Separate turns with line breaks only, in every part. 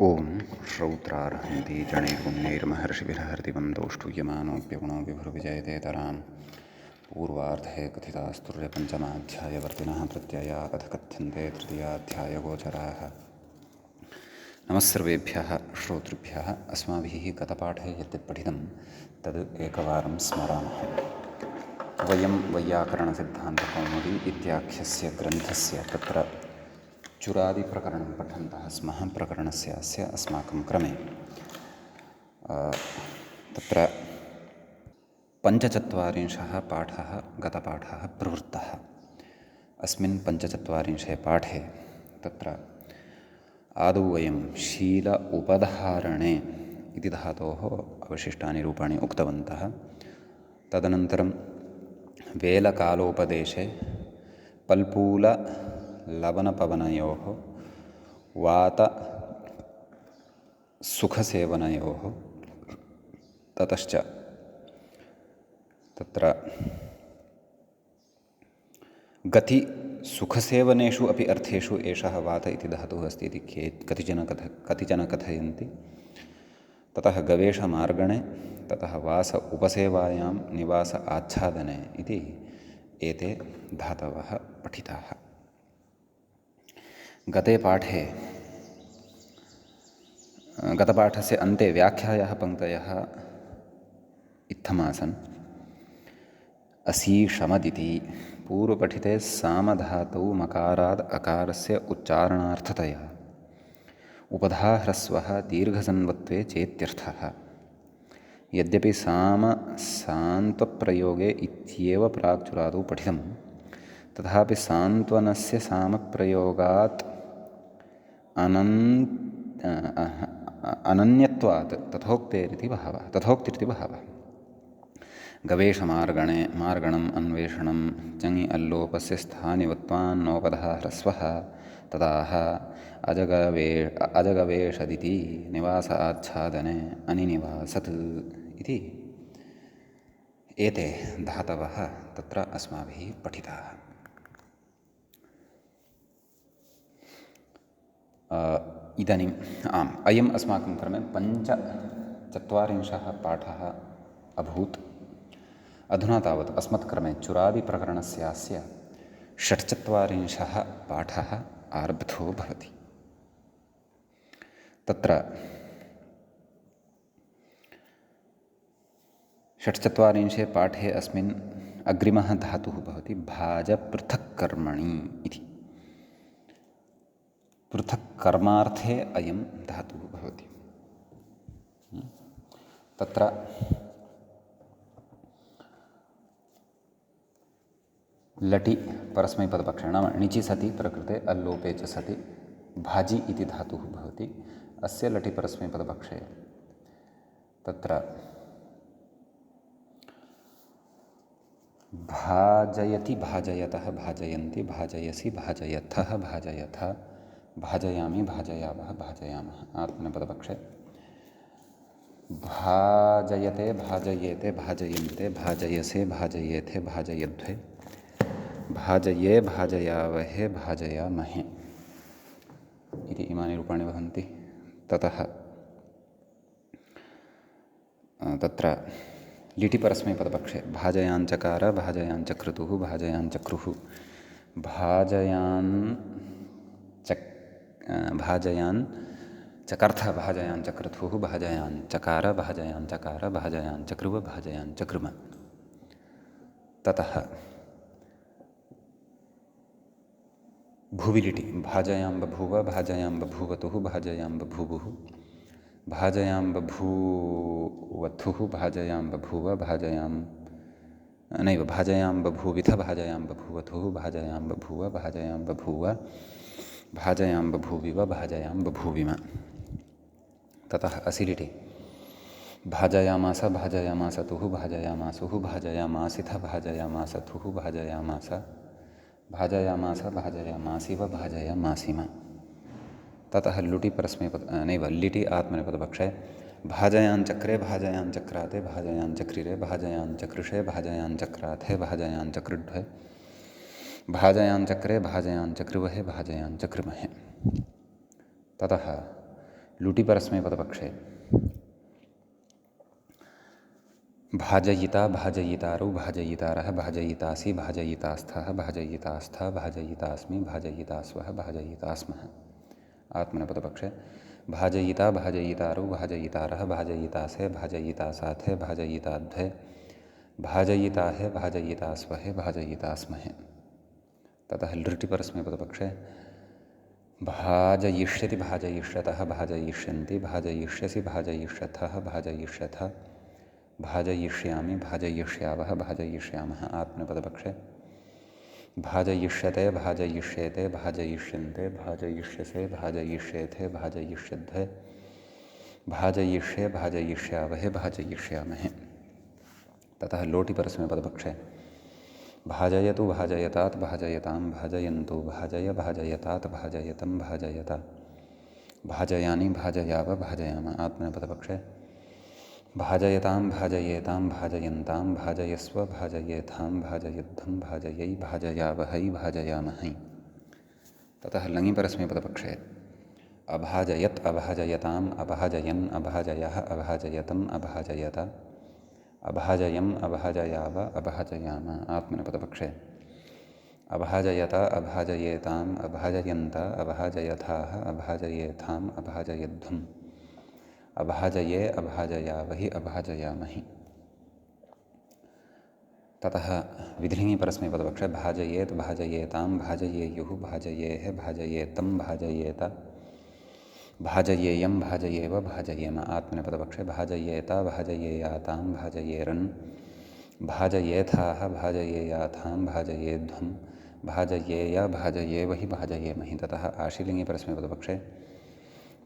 ॐ श्रौत्रार्हन्ति जणैर्पुण्यैर्महर्षिभिर्हृदिवं दोष्टुयमानोऽप्यगुणो विभुर्विजयतेतरां पूर्वार्धे कथितास्तुर्यपञ्चमाध्यायवर्तिनः प्रत्यया अथ कथ्यन्ते तृतीयाध्यायगोचराः। नमः सर्वेभ्यः श्रोतृभ्यः। अस्माभिः गतपाठे यद्यत् पठितं तद् एकवारं स्मरामः। वयं वैयाकरणसिद्धान्तकौमुदी इत्याख्यस्य ग्रन्थस्य तत्र चुरादिप्रकरणं पठन्तः स्मः। प्रकरणस्य अस्य अस्माकं क्रमे तत्र पञ्चचत्वारिंशः पाठः गतपाठः प्रवृत्तः। अस्मिन् पञ्चचत्वारिंशे पाठे तत्र आदौ वयं शील उपधारणे इति धातोः अवशिष्टानि रूपाणि उक्तवन्तः। तदनन्तरं वेलकालोपदेशे पल्पूललवनपवनयोः वातसुखसेवनयोः ततश्च तत्र गतिसुखसेवनेषु अपि अर्थेषु एषः वात इति धातुः अस्ति इति कतिचन कथयन्ति। ततः गवेषमार्गणे ततः वास उपसेवायां निवास आच्छादने इति एते धातवः पठिताः। गतपाठस्य अन्ते व्याख्यायाः पङ्क्तयः इत्थमासन्। असीषमदिति पूर्वपठिते सामधातौ मकाराद् अकारस्य उच्चारणार्थतया उपधाह्रस्वः दीर्घसन्वत्वे चेत्यर्थः। यद्यपि सान्त्वप्रयोगे इत्येव प्राक्चुरादौ पठितं तथापि सान्त्वनस्य सामप्रयोगात् अनन्यत्वात् तथोक्तिरिति भावः। गवेषमार्गणे मार्गणम् अन्वेषणं चङि अल्लोपस्य स्थानिवत्वान्नोपधाह्रस्वः तदाह अजगवेषदिति निवास आच्छादने अनिनिवासत् इति एते धातवः तत्र अस्माभिः पठिताः। इदानीम् अयम् अस्माकं क्रमे पञ्चचत्वारिंशः पाठः अभूत्। अधुना तावत् अस्मत्क्रमे चुरादिप्रकरणस्यास्य षट्चत्वारिंशः पाठः आरब्धो भवति। तत्र षट्चत्वारिंशे पाठे अस्मिन् अग्रिमः धातुः भवति भाजपृथक्कर्मणि इति। पृथक्कर्मार्थे अयं धातुः भवति। तत्र लटि परस्मैपदपक्षे नाम णिचि सति प्रकृते अल्लोपे च सति भाजि इति धातुः भवति। अस्य लटि परस्मैपदपक्षे तत्र भाजयति भाजयतः भाजयन्ति भाजयसि भाजयथः भाजयथ भाजयामि भाजयावः भाजयामः आत्मनेपदपक्षे भाजयते भाजयेते भाजयन्ते भाजयसे भाजयेथे भाजयध्वे भाजये भाजयावहे भाजयामहे इति इमानि रूपाणि भवन्ति। ततः तत्र लिटि परस्मैपदपक्षे भाजयाञ्चकार भाजयाञ्चक्रतुः भाजयाञ्चक्रुः भाजयाञ्चकर्थ भाजयाञ्चक्रतुः भाजयाञ्चकार भाजयाञ्चकार भाजयाञ्चकृव भाजयाञ्चकृम। ततः भुवि लिटि भाजयां बभूव भाजयां बभूवतुः भाजयां बभूवुः भाजयां बभूवथुः भाजयां बभूव भाजयां बभूविथ भाजयां बभूवथुः भाजयां बभूव भाजयां बभूव भाजयां बभूविव भाजयां बभूविम। ततः असिलिटि भाजयामास भाजयामासतुः भाजयामासुः भाजयामासिथ भाजयामासथुः भाजयामास भाजयामास भाजयामासिव भाजयामासिम। ततः लिटि आत्मनेपदपक्षे भाजयाञ्चक्रे भाजयाञ्चक्राते भाजयाञ्चक्रिरे भाजयाञ्चकृषे भाजयाञ्चक्राथे भाजयाञ्चकृड्वे भाजयाञ्चक्रे भाजयाञ्चकृवहे भाजयाञ्चकृमहे। ततः लुटि परस्मैपदपक्षे भाजयिता भाजयितारौ भाजयितारः भाजयितासि भाजयितास्थः भाजयितास्थ भाजयितास्मि भाजयितास्वः भाजयितास्मः। आत्मनेपदपक्षे भाजयिता भाजयितारौ भाजयितारः भाजयितासे भाजयितासाथे भाजयिताध्वे भाजयिताहे भाजयितास्वहे भाजयितास्महे। ततः लृटि परस्मैपदपक्षे भाजयिष्यति भाजयिष्यतः भाजयिष्यन्ति भाजयिष्यसि भाजयिष्यथः भाजयिष्यथ भाजयिष्यामि भाजयिष्यावः भाजयिष्यामः। आत्मनेपदपक्षे भाजयिष्यते भाजयिष्येते भाजयिष्यन्ते भाजयिष्यसे भाजयिष्येथे भाजयिष्यध्वे भाजयिष्ये भाजयिष्यावहे भाजयिष्यामहे। ततः लोटि परस्मैपदपक्षे भाजयतु भाजयतात् भाजयतां भाजयन्तु भाजय भाजयतात् भाजयतं भाजयता भाजयानि भाजयाव भाजयाम। आत्मनेपदपक्षे भाजयतां भाजयेतां भाजयन्तां भाजयस्व भाजयेथां भाजयध्वं भाजयै भाजयावहै भाजयामहै। ततः लङि परस्मैपदपक्षे अभाजयत् अभाजयताम् अभाजयन् अभाजयः अभाजयतम् अभाजयत अभाजयम् अभाजयाव अभाजयाम। आत्मनेपदपक्षे अभाजयत अभाजयेताम् अभाजयन्त अभाजयथाः अभाजयेथाम् अभाजयध्वम् अभाजये अभाजयावहि अभाजयामहि। ततः विधिलिङि परस्मैपदपक्षे भाजयेत् भाजयेतां भाजयेयुः भाजयेः भाजयेतं भाजयेत भाजयेयं भाजयेव भाजयेम। आत्मनेपदपक्षे भाजयेत भाजयेयातां भाजयेरन् भाजयेथाः भाजयेयाथां भाजयेध्वं भाजयेय भाजयेवहि भाजयेमहि। ततः आशीलिङि परस्मैपदपक्षे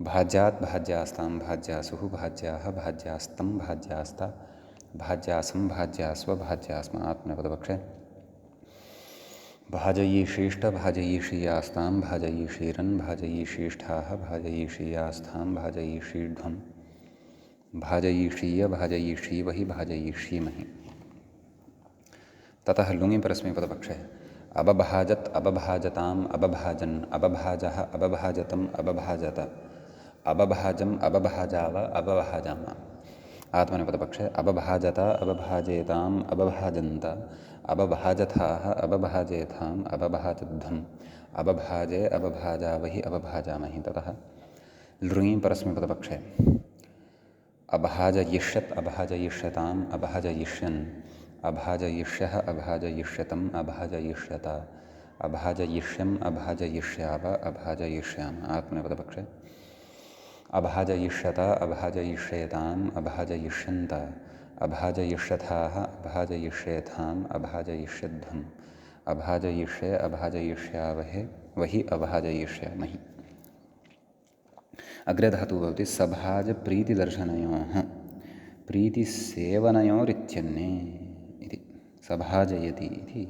भाज्यात् भाज्यास्तां भाज्यासुः भाज्याः भाज्यास्तं भाज्यास्ता भाज्यासं भाज्यास्व भाज्यास्म। आत्मनेपदपक्षे भाजयीषीष्ट भाजयीषीयास्तां भाजयीषीरन् भाजयीषीष्ठाः भाजयीषीयास्थां भाजयीषीध्वं भाजयीषीय भाजयीषीवहि भाजयीषीमहि। ततः लुङि परस्मैपदपक्षे अबभाजत् अबभाजताम् अबभाजन् अबभाजः अबभाजतम् अबभाजत अबभाजम् अबभाजाव अबभाजाम। आत्मनेपदपक्षे अबभाजत अबभाजेताम् अबभाजन्त अबभाजथाः अबभाजेथाम् अबभाजध्वम् अबभाजे अबभाजावहि अबभाजामहि। ततः लृङि परस्मैपदपक्षे अभाजयिष्यत् अभाजयिष्यताम् अभाजयिष्यन् अभाजयिष्यः अभाजयिष्यतम् अभाजयिष्यत अभाजयिष्यम् अभाजयिष्याव अभाजयिष्याम। आत्मनेपदपक्षे अभाजयिष्यत अभाजयिष्येताम् अभाजयिष्यन्त अभाजयिष्यथाः अभाजयिष्येथाम् अभाजयिष्यध्वम् अभाजयिष्ये अभाजयिष्यावहे वहि अभाजयिष्यामहि। अग्रे धातुः भवति सभाजप्रीतिदर्शनयोः प्रीतिसेवनयोरित्यन्ये इति। सभाजयति इति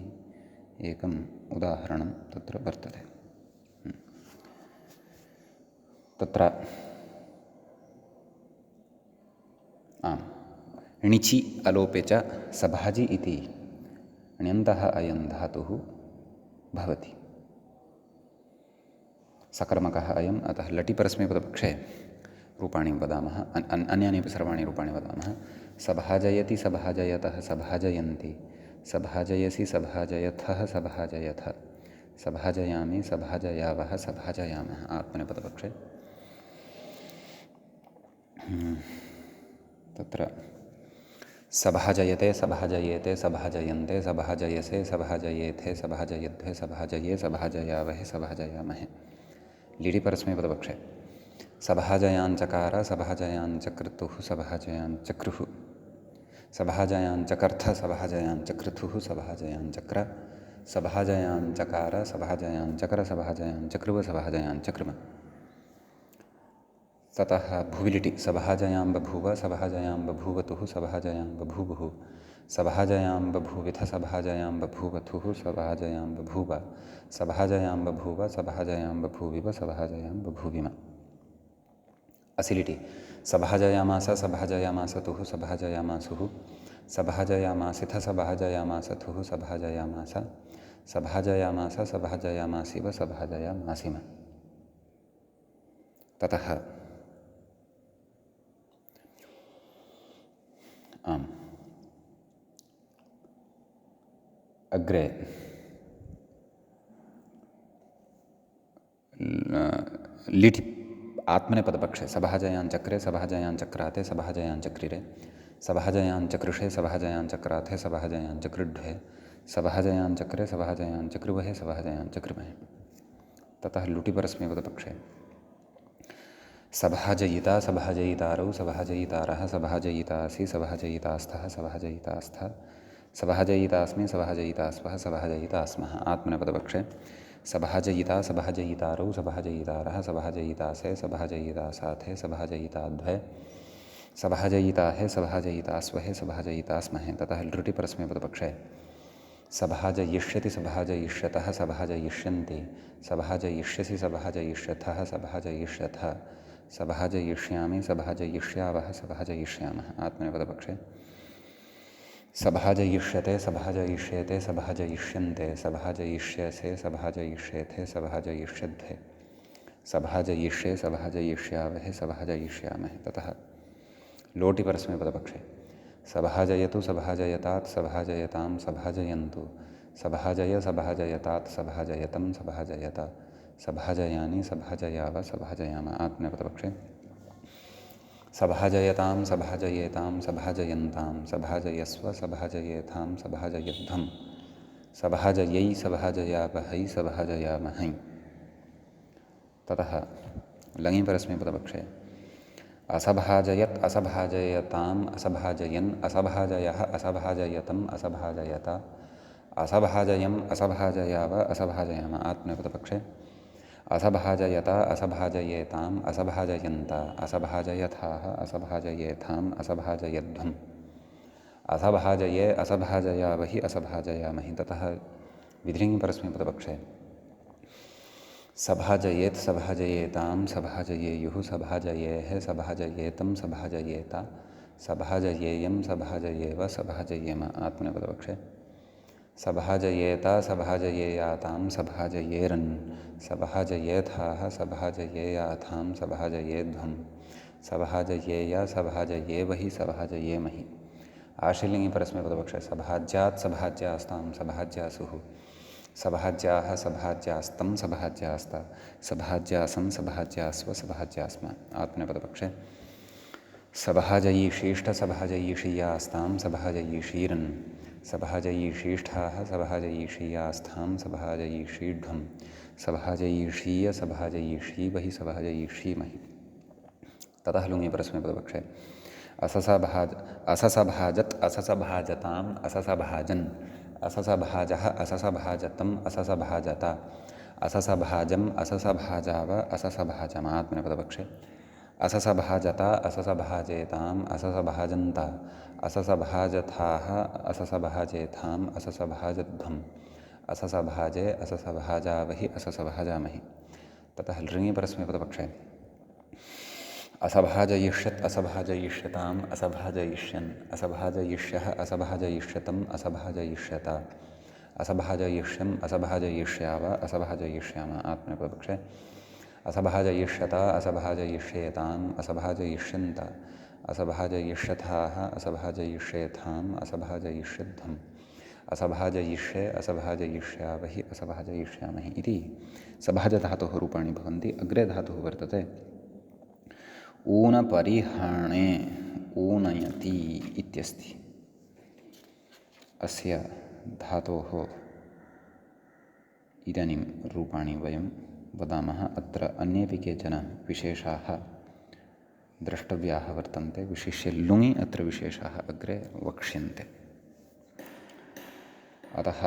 एकम् उदाहरणं तत्र वर्तते। तत्र णिचि अलोपे च सभाजि इति ण्यन्तः अयं धातुः भवति। सकर्मकः अयम्। अतः लटि परस्मैपदपक्षे रूपाणि वदामः, अन्यानि अपि सर्वाणि रूपाणि वदामः। सभाजयति सभाजयतः सभाजयन्ति सभाजयसि सभाजयथः सभाजयथ सभाजयामि सभाजयावः सभाजयामः। आत्मनेपदपक्षे तत्र सभाजयते सभाजयेते सभाजयन्ते सभाजयसे सभाजयेथे सभाजयध्वे सभाजये सभाजयावहे सभाजयामहे। लिडि परस्मैपदपक्षे सभाजयाञ्चकार सभाजयाञ्चकृतुः सभाजयाञ्चक्रुः सभाजयाञ्चकर्थ सभाजयाञ्चकृतुः सभाजयाञ्चक्र सभाजयाञ्चकार सभाजयाञ्चकर सभाजयाञ्चकृव सभाजयाञ्चकृम। ततः भुविलिटि सभाजयां बभूव सभाजयां बभूवतुः सभाजयां बभूवुः सभाजयां बभूविथ सभाजयां बभूवथुः सभाजयां बभूव सभाजयां बभूव सभाजयां बभूविव सभाजयां बभूविम। असिलिटि सभाजयामास सभाजयामासतुः सभाजयामासुः सभाजयामासिथ सभाजयामासथुः सभाजयामास सभाजयामास सभाजयामासिव सभाजयामासिम। ततः आम् अग्रे लिठि आत्मनेपदपक्षे सभाजयाञ्चक्रे सभाजयाञ्चक्राते सभाजयाञ्चक्रिरे सभाजयाञ्चकृषे सभाजयाञ्चक्राथे सभाजयाञ्चकृढ्वे सभाजयाञ्चक्रे सभाजयाञ्चकृवहे सभाजयाञ्चकृमहे। ततः लुटिपरस्मैपदपक्षे सभाजयिता सभाजयितारौ सभाजयितारः सभाजयितासि सभाजयितास्थः सभाजयितास्थ सभाजयितास्मि सभाजयितास्वः सभाजयितास्मः। आत्मनेपदपक्षे सभाजयिता सभाजयितारौ सभाजयितारः सभाजयितासे सभाजयितासाथे सभाजयिताद्वै सभाजयिताहे सभाजयितास्वहे सभाजयितास्महे। ततः लृटिपरस्मैपदपक्षे सभाजयिष्यति सभाजयिष्यतः सभाजयिष्यन्ति सभाजयिष्यसि सभाजयिष्यथः सभाजयिष्यथ सभाजयिष्यामि सभाजयिष्यावः सभाजयिष्यामः। आत्मनेपदपक्षे सभाजयिष्यते सभाजयिष्येते सभाजयिष्यन्ते सभाजयिष्यसे सभाजयिष्येथे सभाजयिष्यद्वे सभाजयिष्ये सभाजयिष्यावहे सभाजयिष्यामहे। ततः लोटिपरस्मैपदपक्षे सभाजयतु सभाजयतात् सभाजयतां सभाजयन्तु सभाजय सभाजयतात् सभाजयतं सभाजयत सभाजयानि सभाजयाव सभाजयाम। आत्मनेपदपक्षे सभाजयतां सभाजयेतां सभाजयन्तां सभाजयस्व सभाजयेथां सभाजयध्वं सभाजयै सभाजयावहै सभाजयामहै। ततः लङिपरस्मैपदपक्षे असभाजयत् असभाजयताम् असभाजयन् असभाजयः असभाजयतम् असभाजयत असभाजयम् असभाजयाव असभाजयाम। आत्मनेपदपक्षे असभाजयत असभाजयेताम् असभाजयन्त असभाजयथाः असभाजयेथाम् असभाजयध्वम् असभाजये असभाजयावहि असभाजयामहि। ततः विधिलिङ्गिपरस्मैपदपक्षे सभाजयेत् सभाजयेतां सभाजयेयुः सभाजयेः सभाजयेतं सभाजयेत सभाजयेयं सभाजयेव सभाजयेम। आत्मनेपदपक्षे सभाजयेत सभाजयेयातां सभाजयेरन् सभाजयेथाः सभाजयेयाथां सभाजयेध्वं सभाजयेय सभाजयेवहि सभाजयेमहि। आशीलिङ्गिपरस्मैपदपक्षे सभाज्यात् सभाज्यास्तां सभाज्यासुः सभाज्याः सभाज्यास्तं सभाज्यास्त सभाज्यासं सभाज्यास्व सभाज्यास्म। आत्मनेपदपक्षे सभाजयीषीष्ठ सभाजयीषीयास्तां सभाजयीषीरन् सभाजयीषीष्ठाः सभाजयीषीयास्थां सभाजयीषीढ्वं सभाजयीषीय सभाजयीषीवहि सभाजयीषीमहि। ततः लुङिपरस्मैपदपक्षे अससभाजत् अससभाजताम् अससभाजन् अससभाजः अससभाजतम् अससभाजत अससभाजम् अससभाजाव अससभाजम। आत्मनेपदपक्षे अससभाजत अससभाजेताम् अससभाजन्त अससभाजथाः अससभाजेथाम् अससभाजध्वम् अससभाजे अससभाजावहि अससभाजामहि। ततः लृङिपरस्मैपदपक्षे असभाजयिष्यत् असभाजयिष्यताम् असभाजयिष्यन् असभाजयिष्यः असभाजयिष्यतम् असभाजयिष्यत असभाजयिष्यम् असभाजयिष्याव असभाजयिष्याम। आत्मनेपदपक्षे असभाजयिष्यत असभाजयिष्येताम् असभाजयिष्यन्त असभाजयिष्यथाः असभाजयिष्येथाम् असभाजयिष्यध्वम् असभाजयिष्ये असभाजयिष्यावहि असभाजयिष्यामहि इति सभाजधातोः रूपाणि भवन्ति। अग्रे धातुः वर्तते ऊनपरिहाणे ऊनयति इत्यस्ति। अस्य धातोः इदानीं रूपाणि वयं वदामः। अत्र अन्येपि केचन विशेषाः द्रष्टव्याः वर्तन्ते। विशिष्य लुङि अत्र विशेषाः अग्रे वक्ष्यन्ते। अतः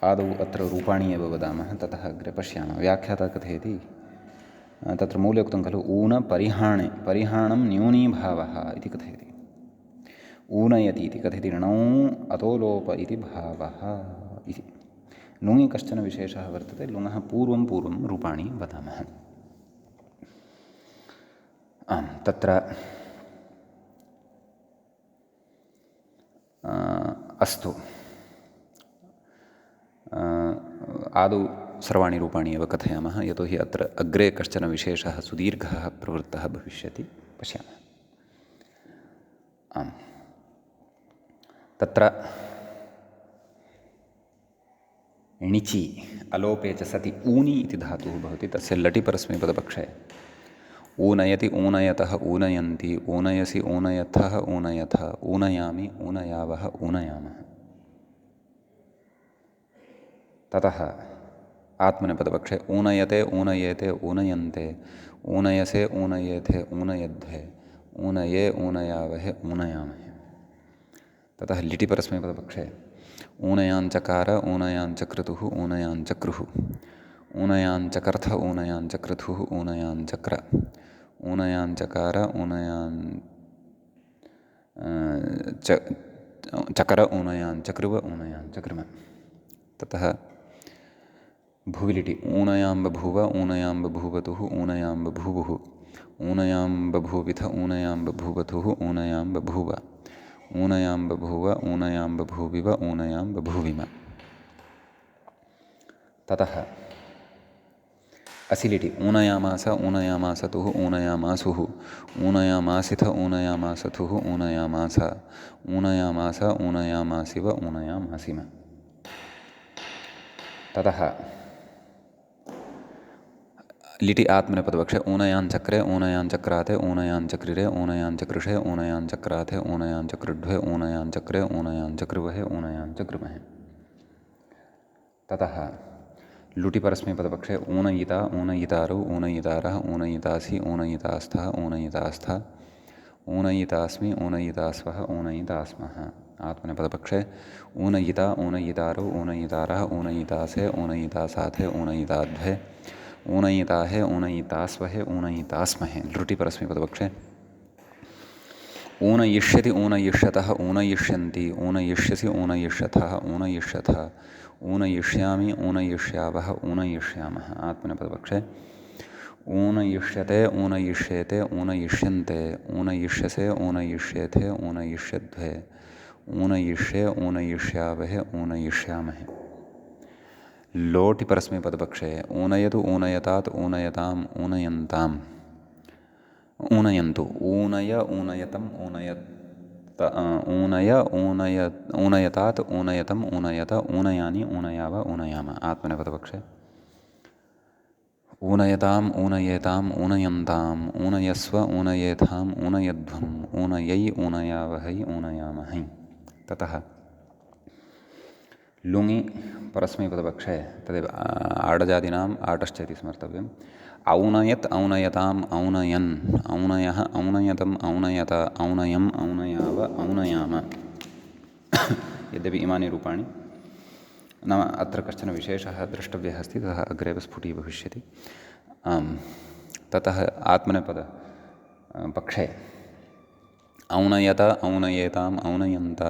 आदौ अत्र रूपाणि एव वदामः, ततः अग्रे पश्यामः। व्याख्याता कथयति तत्र मूले उक्तं खलु ऊनपरिहाणे परिहाणं न्यूनीभावः इति कथयति। ऊनयति इति कथयति णौ अतोलोप इति भावः इति। लुङि कश्चन विशेषः वर्तते। लुङः पूर्वं रूपाणि वदामः। आम् तत्र अस्तु आदौ सर्वाणि रूपाणि एव कथयामः, यतोहि अत्र अग्रे कश्चन विशेषः सुदीर्घः प्रवृत्तः भविष्यति। पश्यामः। आम् तत्र णिचि अलोपे च सति ऊनि इति धातुः भवति। तस्य लटि परस्मैपदपक्षे ऊनयति ऊनयतः ऊनयन्ति ऊनयसि ऊनयथः ऊनयथ ऊनयामि ऊनयावः ऊनयामः। ततः आत्मनेपदपक्षे ऊनयते ऊनयेते ऊनयन्ते ऊनयसे ऊनयेथे ऊनयध्वे ऊनये ऊनयावहे ऊनयामहे। ततः लिटि परस्मैपदपक्षे ऊनयाञ्चकार ऊनयाञ्चक्रतुः ऊनयाञ्चक्रुः ऊनयाञ्चकर्थ ऊनयाञ्चक्रतुः ऊनयाञ्चक्र ऊनयाञ्चकार चकर ऊनयाञ्चकृव ऊनयाञ्चकृम। ततः भुविलिटि ऊनयां बभूव ऊनयां बभूवतुः ऊनयां बभूवुः ऊनयां बभूविथ ऊनयां बभूवतुः ऊनयां बभूव ऊनयां बभूव ऊनयां बभूविव ऊनयां बभूविम। ततः असिलिटि ऊनयामास ऊनयामासतुः ऊनयामासुः ऊनयामासिथ ऊनयामासथुः ऊनयामास ऊनयामास ऊनयामासिव ऊनयामासिम। ततः लिटि आत्मनेपदपक्षे ऊनयाञ्चक्रे ऊनयाञ्चक्राते ऊनयाञ्चक्रिरे ऊनयाञ्चकृषे ऊनयाञ्चक्राथे ऊनयाञ्चकृढ्वे ऊनयाञ्चक्रे ऊनयाञ्चकृवहे ऊनयाञ्चकृमहे। ततः लुटि परस्मैपदपक्षे ऊनयिता ऊनयितारौ ऊनयितारः ऊनयितासि ऊनयितास्थः ऊनयितास्थ ऊनयितास्मि ऊनयितास्वः ऊनयितास्मः। आत्मनेपदपक्षे ऊनयिता ऊनयितारौ ऊनयितारः ऊनयितासे ऊनयितासाथे ऊनयिताध्वे ऊनयिताहे ऊनयितास्वहे ऊनयितास्महे। लृटि परस्मैपदपक्षे ऊनयिष्यति ऊनयिष्यतः ऊनयिष्यन्ति ऊनयिष्यसि ऊनयिष्यथः ऊनयिष्यथ ऊनयिष्यामि ऊनयिष्यावः ऊनयिष्यामः। आत्मनेपदपक्षे ऊनयिष्यते ऊनयिष्येते ऊनयिष्यन्ते ऊनयिष्यसे ऊनयिष्येथे ऊनयिष्यध्वे ऊनयिष्ये ऊनयिष्यावहे ऊनयिष्यामहे। लोटि परस्मैपदपक्षे ऊनयतु ऊनयतात् ऊनयताम् ऊनयन्ताम् ऊनयन्तु ऊनय ऊनयतम् ऊनयतात् ऊनयतम् ऊनयत ऊनयानि ऊनयाव ऊनयाम। आत्मनेपदपक्षे ऊनयताम् ऊनयेताम् ऊनयन्ताम् ऊनयस्व ऊनयेथाम् ऊनयध्वम् ऊनयै ऊनयावहै ऊनयामहै। ततः लुङि परस्मैपदपक्षे तदेव आडजादीनाम् आटश्च इति स्मर्तव्यम्। औनयत् औनयताम् औनयन् औनयः औनयतम् औनयत औनयम् औनयाव औनयाम। यद्यपि इमानि रूपाणि नाम अत्र कश्चन विशेषः द्रष्टव्यः अस्ति ततः अग्रे एव स्फुटीभविष्यति। ततः आत्मनेपदपक्षे औनयत औनयेताम् औनयन्त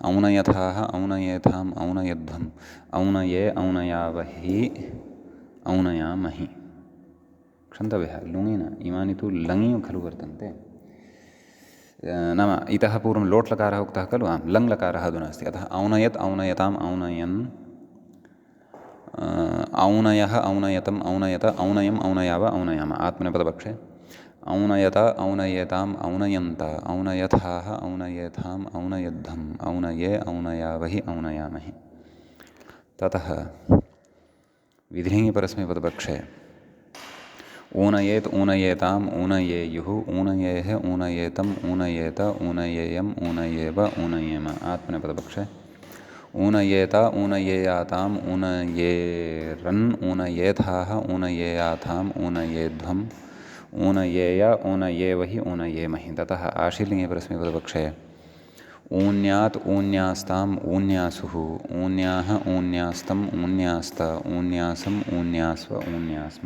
औनयथाः औनयेथाम् औनयध्वम् औनये औनयावहि औनयामहि। क्षन्तव्यः लुङि न इमानि तु लङि खलु वर्तन्ते। नाम इतः पूर्वं लोट् लकारः उक्तः खलु आम् लङ् लकारः अधुना अस्ति। अतः औनयत् औनयताम् औनयन् औनयः औनयतम् औनयत औनयम् औनयाव औनयाम। आत्मनेपदपक्षे औनयत औनयेताम् औनयन्त औनयथाः औनयेथाम् औनयध्वम् औनये औनयावहि औनयामहि। ततः विधिलिङ्गि परस्मैपदपक्षे ऊनयेत् ऊनयेताम् ऊनयेयुः ऊनयेः ऊनयेतम् ऊनयेत ऊनयेयम् ऊनयेव ऊनयेम। आत्मनेपदपक्षे ऊनयेत ऊनयेयाताम् ऊनयेरन् ऊनयेथाः ऊनयेयाथाम् ऊनयेध्वम् ऊनयेय ऊनयेवहि ऊनयेमहि। ततः आशीर्लिङ्गे परस्मैपदपक्षे ऊन्यात् ऊन्यास्ताम् ऊन्यासुः ऊन्याः ऊन्यास्तम् ऊन्यास्त ऊन्यासम् ऊन्यास्व ऊन्यास्म।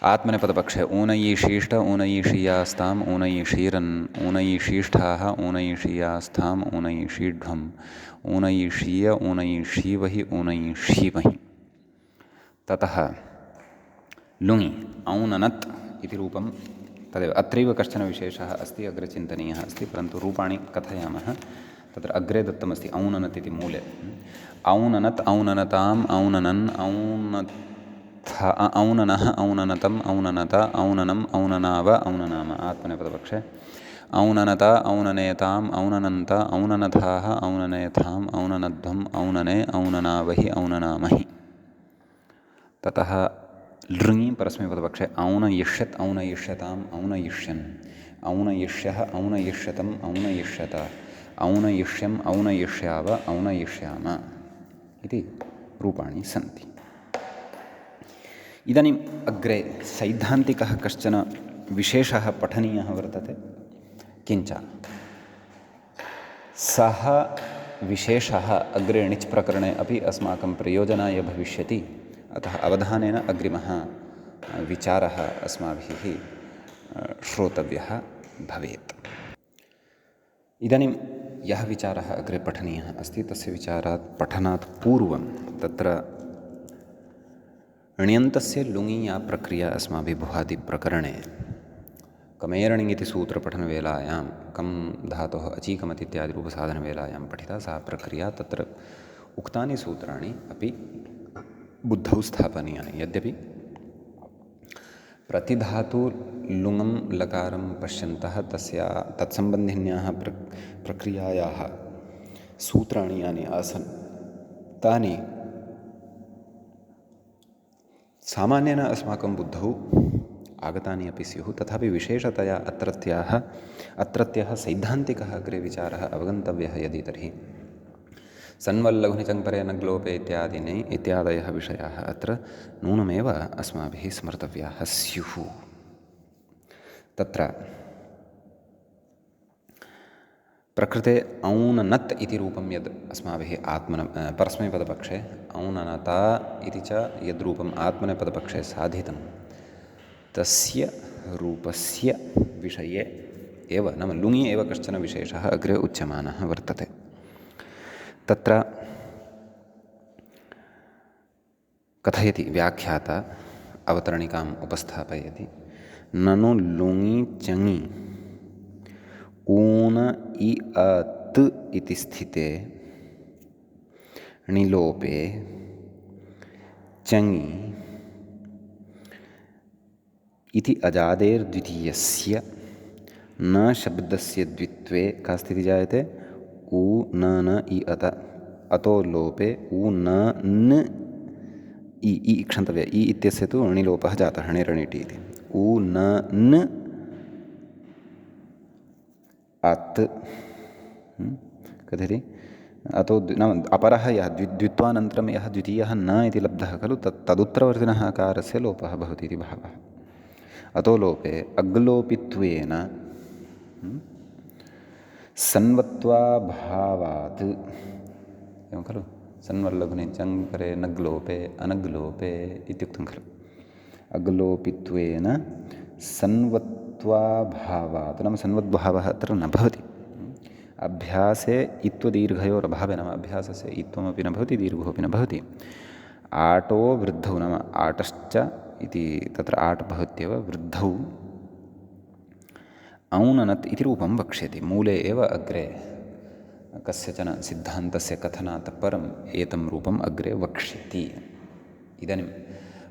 आत्मनेपदपक्षे ऊनयीशीष्ट ऊनयीषीयास्ताम् ऊनयीषीरन् ऊनयीशीष्ठाः ऊनयीषीयास्थाम् ऊनयीषीढ्वम् ऊनयीषीय ऊनयीषीवहि ऊनयीषीमहि। ततः लुङि औननत् इति रूपं तदेव अत्रैव कश्चन विशेषः अस्ति अग्रे चिन्तनीयः अस्ति परन्तु रूपाणि कथयामः। तत्र अग्रे दत्तमस्ति औननत् इति मूले औननत् औननताम् औननन् औननः औननतम् औननत औननम् औननाव औननाम। आत्मनेपदपक्षे औननता औननेताम् औननन्त औननथाः औननेथाम् औननध्वम् औनने औननावहि औननामहि। ततः लृङि परस्मैपदपक्षे औनयिष्यत् औनयिष्यताम् औनयिष्यन् औनयिष्यः औनयिष्यतम् औनयिष्यत औनयिष्यम् औनयिष्याव औनयिष्याम इति रूपाणि सन्ति। इदानीम् अग्रे सैद्धान्तिकः कश्चन विशेषः पठनीयः वर्तते। किञ्च सः विशेषः अग्रे णिच् प्रकरणे अपि अस्माकं प्रयोजनाय भविष्यति। अतः अवधानेन अग्रिमः विचारः अस्माभिः श्रोतव्यः भवेत्। इदानीं यः विचारः अग्रे पठनीयः अस्ति तस्य विचारात् पठनात् पूर्वं तत्र ण्यन्तस्य लुङि या प्रक्रिया अस्माभिः भुहादिप्रकरणे कमेरणि इति सूत्रपठनवेलायां कं धातोः अचीकमत् इत्यादि रूपसाधनवेलायां पठिता सा प्रक्रिया तत्र उक्तानि सूत्राणि अपि बुद्धौ स्थापनीयानि। यद्यपि प्रतिधातु लुङं लकारं पश्यन्तः तत्सम्बन्धिन्याः प्रक्रियायाः सूत्राणि यानि आसन् तानि सामान्येन अस्माकं बुद्धौ आगतानि अपि स्युः। तथापि विशेषतया अत्रत्यः सैद्धान्तिकः अग्रे विचारः अवगन्तव्यः यदि तर्हि सन्वल्लघुनिचङ्परे नग्लोपे इत्यादयः विषयाः अत्र नूनमेव अस्माभिः स्मर्तव्याः स्युः। तत्र प्रकृते औननत् इति रूपं यद् अस्माभिः परस्मैपदपक्षे औननता इति च यद्रूपम् आत्मनेपदपक्षे साधितं तस्य रूपस्य विषये एव नाम लुङि एव कश्चन विशेषः अग्रे उच्यमानः वर्तते। तत्र कथयति व्याख्याता अवतरणिकाम् उपस्थापयति। ननु लुङि चङि ऊन इ अत् इति स्थिते णिलोपे चङि इति अजादेर्द्वितीयस्य न शब्दस्य द्वित्वे का स्थितिः जायते उ न न इ अत अतो लोपे उ न न इ क्षन्तव्य इ इत्यस्य तु णिलोपः जातः णिरणिटि इति उ न न अत् कथयति अतो नाम अपरः यः द्वित्वानन्तरं यः द्वितीयः न इति लब्धः खलु तदुत्तरवर्तिनः अकारस्य लोपः भवति इति भावः। अतो लोपे अग्लोपित्वेन सन्वत्वाभावात् एवं खलु सन्वल्लघुनिचङ्परे नग्लोपे अनग्लोपे इत्युक्तं खलु अग्लोपित्वेन सन्वत्वाभावात् नाम सन्वद्भावः अत्र न भवति। अभ्यासे इत्वदीर्घयोरभावे नाम अभ्यासस्य इत्वमपि न भवति दीर्घोऽपि न भवति। आटो वृद्धौ नाम आटश्च इति तत्र आट् भवत्येव वृद्धौ औननत् इति रूपं वक्ष्यति। मूले एव अग्रे कस्यचन सिद्धान्तस्य कथनात् परम् एतं रूपम् अग्रे वक्ष्यति। इदानीं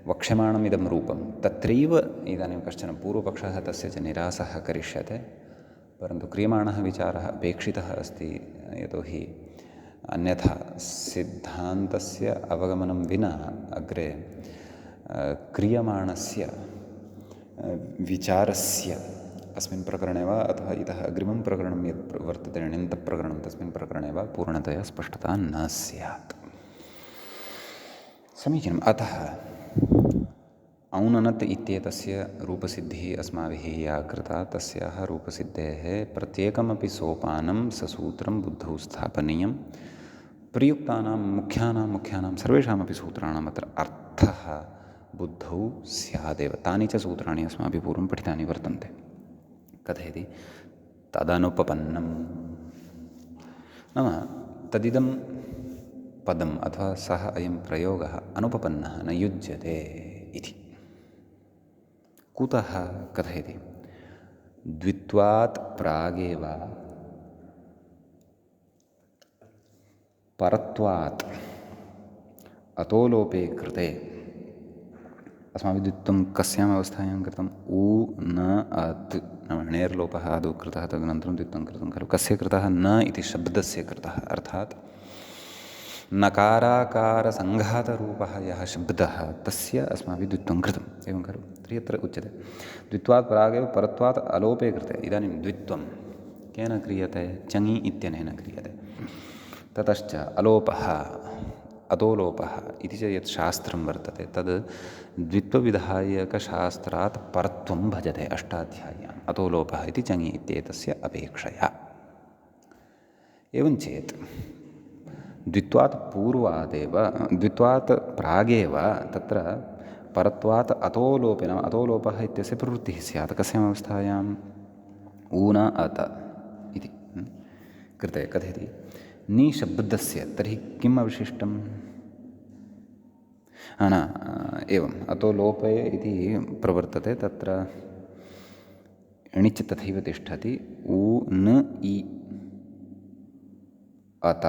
वक्ष्यमाणम् इदं रूपं तत्रैव इदानीं कश्चन पूर्वपक्षः तस्य च निरासः करिष्यते। परन्तु क्रियमाणः विचारः अपेक्षितः अस्ति। यतोहि अन्यथा सिद्धान्तस्य अवगमनं विना अग्रे क्रियमाणस्य विचारस्य अस्मिन् प्रकरणे वा अथवा इतः अग्रिमं प्रकरणं यत् वर्तते ण्यन्तप्रकरणं तस्मिन् प्रकरणे वा पूर्णतया स्पष्टता न स्यात्। समीचीनम्। अतः औननत् इत्येतस्य रूपसिद्धिः अस्माभिः या कृता तस्याः रूपसिद्धेः प्रत्येकमपि सोपानं ससूत्रं बुद्धौ स्थापनीयं। प्रयुक्तानां मुख्यानां सर्वेषामपि सूत्राणाम् अत्र अर्थः बुद्धौ स्यादेव। तानि च सूत्राणि अस्माभिः पूर्वं पठितानि वर्तन्ते। कथयति तदनुपपन्नं नाम तदिदं पदम् अथवा सः अयं प्रयोगः अनुपपन्नः न युज्यते इति। कुतः कथयति द्वित्वात् प्रागेव परत्वात् अतोलोपे कृते अस्माभिः द्वित्वं कस्याम् अवस्थायां कृतम् उ न अत् नाम णेर्लोपः आदौ कृतः तदनन्तरं द्वित्वं कृतं खलु कस्य कृतः न इति शब्दस्य कृतः अर्थात् नकाराकारसङ्घातरूपः यः शब्दः तस्य अस्माभिः द्वित्वं कृतम् एवं खलु तर्हि अत्र उच्यते द्वित्वात् प्रागेव परत्वात् अलोपे कृते इदानीं द्वित्वं केन क्रियते चङि इत्यनेन क्रियते ततश्च अलोपः अधोलोपः इति च यत् शास्त्रं वर्तते तद् द्वित्वविधायकशास्त्रात् परत्वं भजते अष्टाध्याय्याम् अधोलोपः इति चङि इत्येतस्य अपेक्षया एवं चेत् द्वित्वात् पूर्वादेव द्वित्वात् प्रागेव तत्र परत्वात् अतोलोपे नाम अतोलोपः इत्यस्य प्रवृत्तिः स्यात् कस्याम् अवस्थायाम् ऊन अत इति कृते कथयति निशब्दस्य तर्हि किम् अवशिष्टम् न एवम् अतोलोपे इति प्रवर्तते तत्र णिच् तथैव तिष्ठति उ न इ अत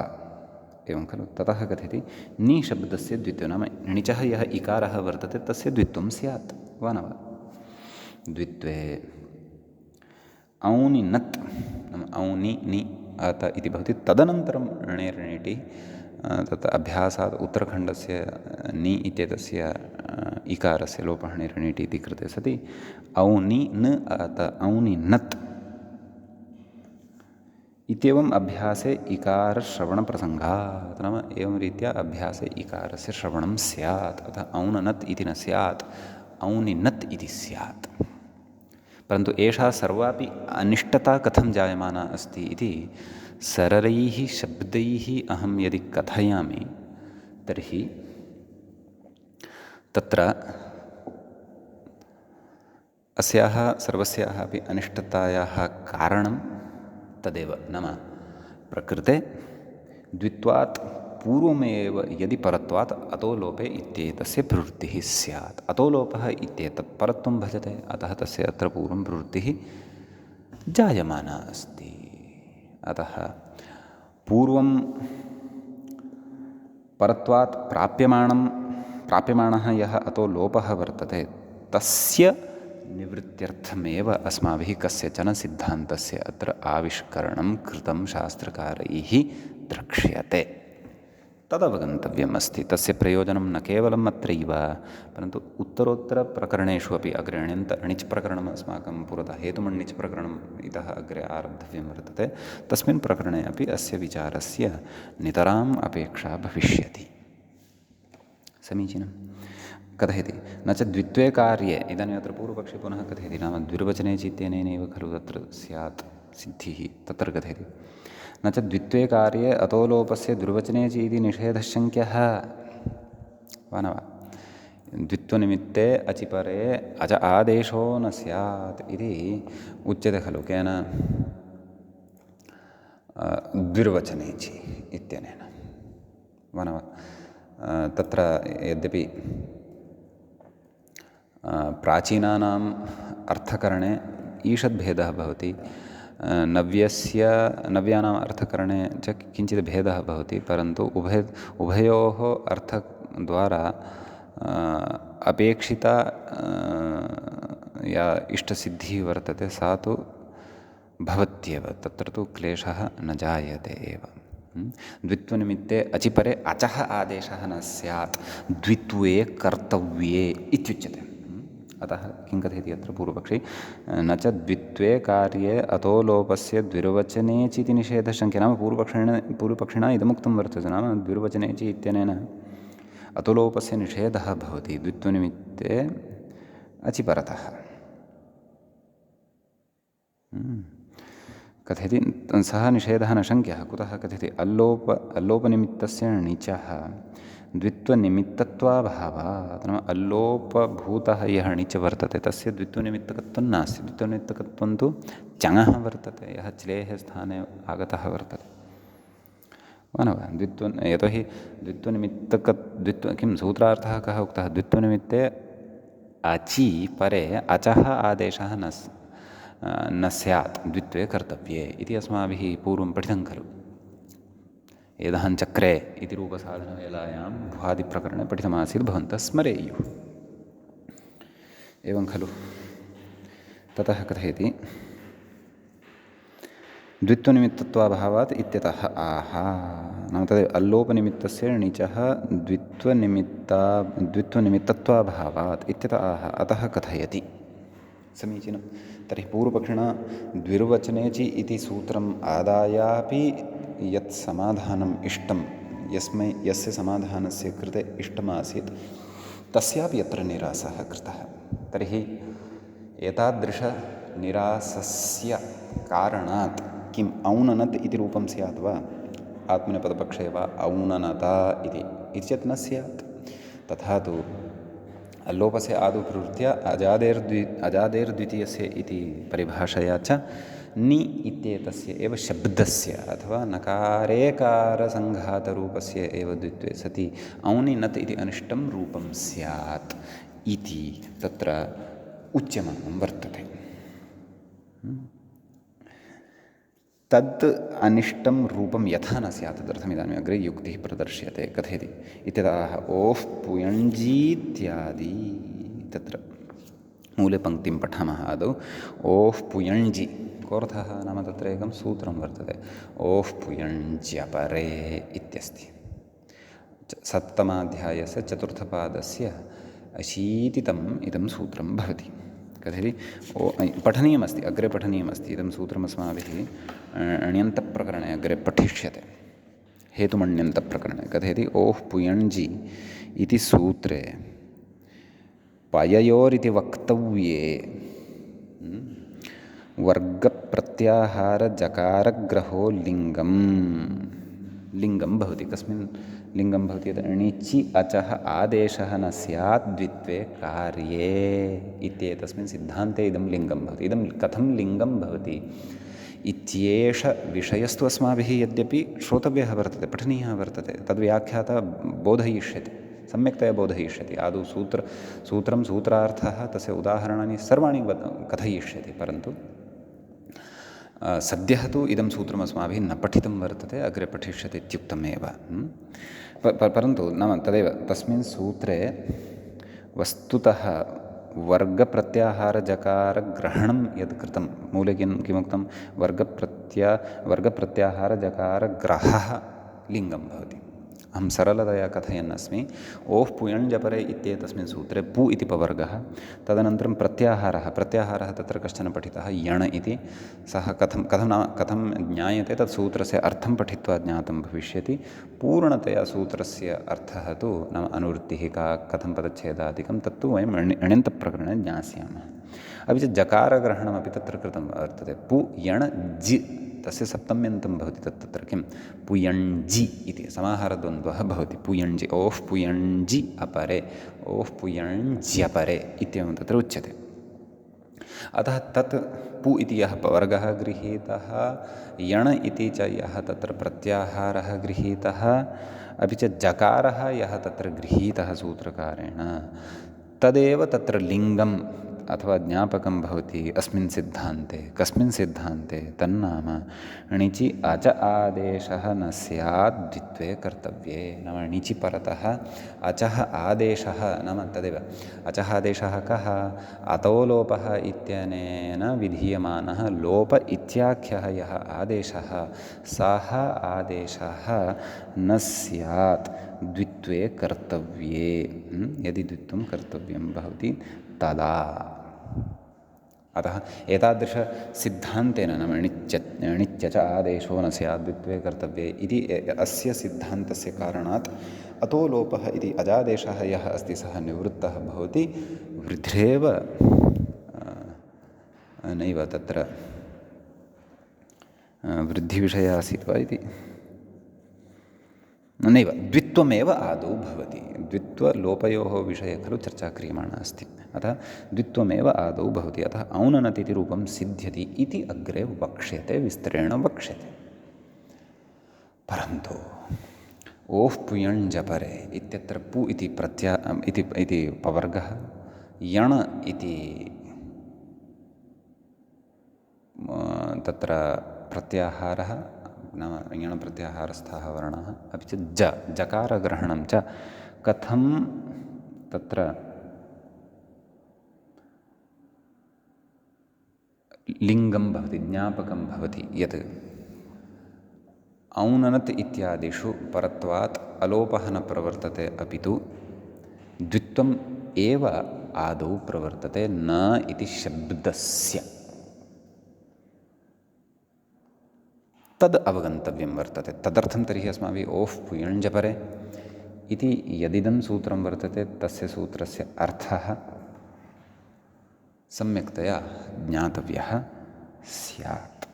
एवं खलु ततः कथयति निशब्दस्य द्वित्वं नाम णिचः यः इकारः वर्तते तस्य द्वित्वं स्यात् वा न वा द्वित्वे औनि नत् नाम औनि नि अत इति भवति तदनन्तरं णेर्णिटि तत् अभ्यासात् उत्तरखण्डस्य नि इत्येतस्य इकारस्य लोपः णेर्णिटि इति कृते सति औनि न अत औनि नत् इत्येवम् अभ्यासे इकारश्रवणप्रसङ्गात् नाम एवं रीत्या अभ्यासे इकारस्य श्रवणं स्यात् अतः औननत् इति न स्यात् औनिनत् इति स्यात् परन्तु एषा सर्वापि अनिष्टता कथं जायमाना अस्ति इति सरलैः शब्दैः अहं यदि कथयामि तर्हि तत्र अस्याः सर्वस्याः अपि अनिष्टतायाः कारणं तदेव नाम प्रकृते द्वित्वात् पूर्वमेव यदि परत्वात् अतोलोपे इत्येतस्य प्रवृत्तिः स्यात् अतोलोपः इत्येतत् परत्वं भजते अतः तस्य अत्र पूर्वं प्रवृत्तिः जायमाना अस्ति अतः पूर्वं परत्वात् प्राप्यमाणः यः अतोलोपः वर्तते तस्य निवृत्त्यर्थमेव अस्माभिः कस्यचन सिद्धान्तस्य अत्र आविष्करणं कृतं शास्त्रकारैः द्रक्ष्यते तदवगन्तव्यम् अस्ति तस्य प्रयोजनं न केवलम् अत्रैव परन्तु उत्तरोत्तरप्रकरणेषु अपि अग्रे णिच् प्रकरणम् अस्माकं पुरतः हेतुमण्णिच् प्रकरणम् इतः अग्रे आरब्धव्यं वर्तते तस्मिन् प्रकरणे अपि अस्य विचारस्य नितराम् अपेक्षा भविष्यति समीचीनं कथयति न च द्वित्वे कार्ये इदानीम् अत्र पूर्वपक्षे पुनः कथयति नाम द्विर्वचने चित्तेनैव खलु तत्र स्यात् सिद्धिः तत्र कथयति न च द्वित्वे कार्ये अतोलोपस्य द्विर्वचने च इति निषेधशङ्क्यः वा न वा द्वित्वनिमित्ते अचिपरे अज आदेशो न स्यात् इति उच्यते खलु केन द्विर्वचने चि इत्यनेन वा न वा तत्र यद्यपि प्राचीनानाम् अर्थकरणे ईषद्भेदः भवति नव्यानाम् अर्थकरणे च किञ्चित् भेदः भवति परन्तु उभयोः अर्थद्वारा अपेक्षिता या इष्टसिद्धिः वर्तते सा तु भवत्येव तत्र तु क्लेशः न जायते एव द्वित्वनिमित्ते अचिपरे अचः आदेशः न स्यात् द्वित्वे कर्तव्ये इत्युच्यते अतः किं कथयति अत्र पूर्वपक्षी न च द्वित्वे कार्ये अतोलोपस्य द्विर्वचने चिति निषेधशङ्क्य नाम पूर्वपक्षिणा इदमुक्तं वर्तते नाम द्विर्वचने चि इत्यनेन अतोलोपस्य निषेधः भवति द्वित्वनिमित्ते अचिपरतः कथयति सः निषेधः न शङ्क्यः कुतः कथयति अल्लोपनिमित्तस्य णिचः द्वित्वनिमित्तत्वाभावात् नाम अल्लोपभूतः यः णिच् वर्तते तस्य द्वित्वनिमित्तकत्वं नास्ति द्वित्वनिमित्तकत्वं तु चङः वर्तते यः च्लेः स्थाने आगतः वर्तते वा न वा यतोहि किं सूत्रार्थः कः उक्तः द्वित्वनिमित्ते अचि परे अचः आदेशः न स्यात् द्वित्वे कर्तव्ये इति अस्माभिः पूर्वं पठितं खलु एदहञ्चक्रे इति रूपसाधनवेलायां भुवादिप्रकरणे पठितमासीत् भवन्तः स्मरेयुः एवं खलु। ततः कथयति द्वित्वनिमित्तत्वाभावात् इत्यतः आह। नाम तदेव अल्लोपनिमित्तस्य णिचः द्वित्वनिमित्तत्वाभावात् इत्यतः आह अतः कथयति। समीचीनं। तर्हि पूर्वपक्षिणा द्विर्वचने चि इति सूत्रम् आदायापि यत् समाधानम् इष्टं यस्य समाधानस्य कृते इष्टमासीत् तस्यापि यत्र निरासः कृतः। तर्हि एतादृशनिरासस्य कारणात् किम् औननत् इति रूपं स्यात् वा आत्मनेपदपक्षे वा औननता इति चेत् न स्यात्। तथा तु अल्लोपस्य आदौ प्रवृत्या अजादेर्द्वितीयस्य इति परिभाषया च नि इत्येतस्य एव शब्दस्य अथवा नकारेकारसङ्घातरूपस्य एव द्वित्वे सति औनिनत् इति अनिष्टं रूपं स्यात् इति तत्र उच्यमानं वर्तते। तत् अनिष्टं रूपं यथा न स्यात् तदर्थम् इदानीम् अग्रे युक्तिः प्रदर्श्यते। कथयति इत्यतः ओः पुयञ्जीत्यादि। तत्र मूले पङ्क्तिं पठामः आदौ। ओः पुयञ्जि कोऽर्थः नाम तत्र एकं सूत्रं वर्तते ओः पुयञ्ज्यपरे इत्यस्ति। सप्तमाध्यायस्य चतुर्थपादस्य अशीतितम् इदं सूत्रं भवति। कथयति पठनीयमस्ति अग्रे पठनीयमस्ति इदं सूत्रमस्माभिः अण्यन्तप्रकरणे अग्रे पठिष्यते। हेतुमण्यन्तप्रकरणे कथयति ओः पुयञ्जि इति सूत्रे पययोरिति वक्तव्ये वर्गप्रत्याहारजकारग्रहो लिङ्गं भवति। कस्मिन् लिङ्गं भवति यत् णिचि अचः आदेशः न स्यात् द्वित्वे कार्ये इत्येतस्मिन् सिद्धान्ते इदं लिङ्गं भवति। इदं कथं लिङ्गं भवति इत्येष विषयस्तु अस्माभिः यद्यपि श्रोतव्यः वर्तते पठनीयः वर्तते तद्व्याख्याता बोधयिष्यति सम्यक्तया बोधयिष्यति। आदौ सूत्रं सूत्रार्थः तस्य उदाहरणानि सर्वाणि कथयिष्यति। परन्तु सद्यः तु इदं सूत्रम् अस्माभिः न पठितं वर्तते अग्रे पठिष्यते इत्युक्तमेव। परन्तु नाम तदेव तस्मिन् सूत्रे वस्तुतः वर्गप्रत्याहारजकारग्रहणं यद् कृतं मूले किमुक्तं वर्गप्रत्याहारजकारग्रहः लिङ्गं भवति। अहं सरलतया कथयन् अस्मि। ओः पुयञ्जपरे इत्येतस्मिन् सूत्रे पु इति पवर्गः तदनन्तरं प्रत्याहारः तत्र कश्चन पठितः यण् इति सः कथं ज्ञायते तत् सूत्रस्य अर्थं पठित्वा ज्ञातं भविष्यति। पूर्णतया सूत्रस्य अर्थः तु नाम अनुवृत्तिः का कथं पदच्छेदादिकं तत्तु वयम् अण्यन्तप्रकरणे ज्ञास्यामः। अपि च जकारग्रहणमपि तत्र कृतं वर्तते। पु यण् जि तस्य सप्तम्यन्तं भवति तत्र किं पुयञ्जि इति समाहारद्वन्द्वः भवति। पुयञ्जि ओः पुयञ्जि अपरे ओः पुयञ्ज्यपरे इत्येवं तत्र उच्यते। अतः तत् पु इति यः पवर्गः गृहीतः यण् इति च यः तत्र प्रत्याहारः गृहीतः अपि च जकारः यः तत्र गृहीतः सूत्रकारेण तदेव तत्र लिङ्गम् अथवा ज्ञापकं भवति अस्मिन् सिद्धान्ते। कस्मिन् सिद्धान्ते तन्नाम णिचि अच आदेशः न स्यात् द्वित्वे कर्तव्ये। नाम णिचि परतः अचः आदेशः नाम तदेव अचः आदेशः कः अतो लोपः इत्यनेन विधीयमानः लोप इत्याख्यः यः आदेशः सः आदेशः न स्यात् द्वित्वे कर्तव्ये। यदि द्वित्वं कर्तव्यं भवति तदा। अतः एतादृशसिद्धान्तेन नाम णिच्च च आदेशो न स्यात् द्वित्वे कर्तव्ये इति अस्य सिद्धान्तस्य कारणात् अतो लोपः इति अजादेशः यः अस्ति सः निवृत्तः भवति। वृद्धिरेव नैव तत्र वृद्धिविषयः आसीत् वा इति नैव द्वित्वमेव आदौ भवति। द्वित्वलोपयोः विषये खलु चर्चा क्रियमाणा अस्ति। अतः द्वित्वमेव आदौ भवति। अतः औननत् इति रूपं सिद्ध्यति इति अग्रे वक्ष्यते विस्तरेण वक्ष्यते। परन्तु ओः पुयञ्जपरे इत्यत्र पु इति इति पवर्गः यण् इति तत्र प्रत्याहारः नाम यणप्रत्याहारस्थाः वर्णाः अपि च जकारग्रहणं च कथं तत्र लिङ्गं भवति, ज्ञापकं भवति यत् औननत् इत्यादिषु परत्वात् अलोपः न प्रवर्तते, अपि तु द्वित्वम् एव आदौ प्रवर्तते, न इति शब्दस्य तद् अवगन्तव्यं वर्तते। तदर्थं तर्हि अस्माभिः ओः पुयञ्जपरे इति यदिदं सूत्रं वर्तते तस्य सूत्रस्य अर्थः सम्यक्तया ज्ञातव्यः स्यात्।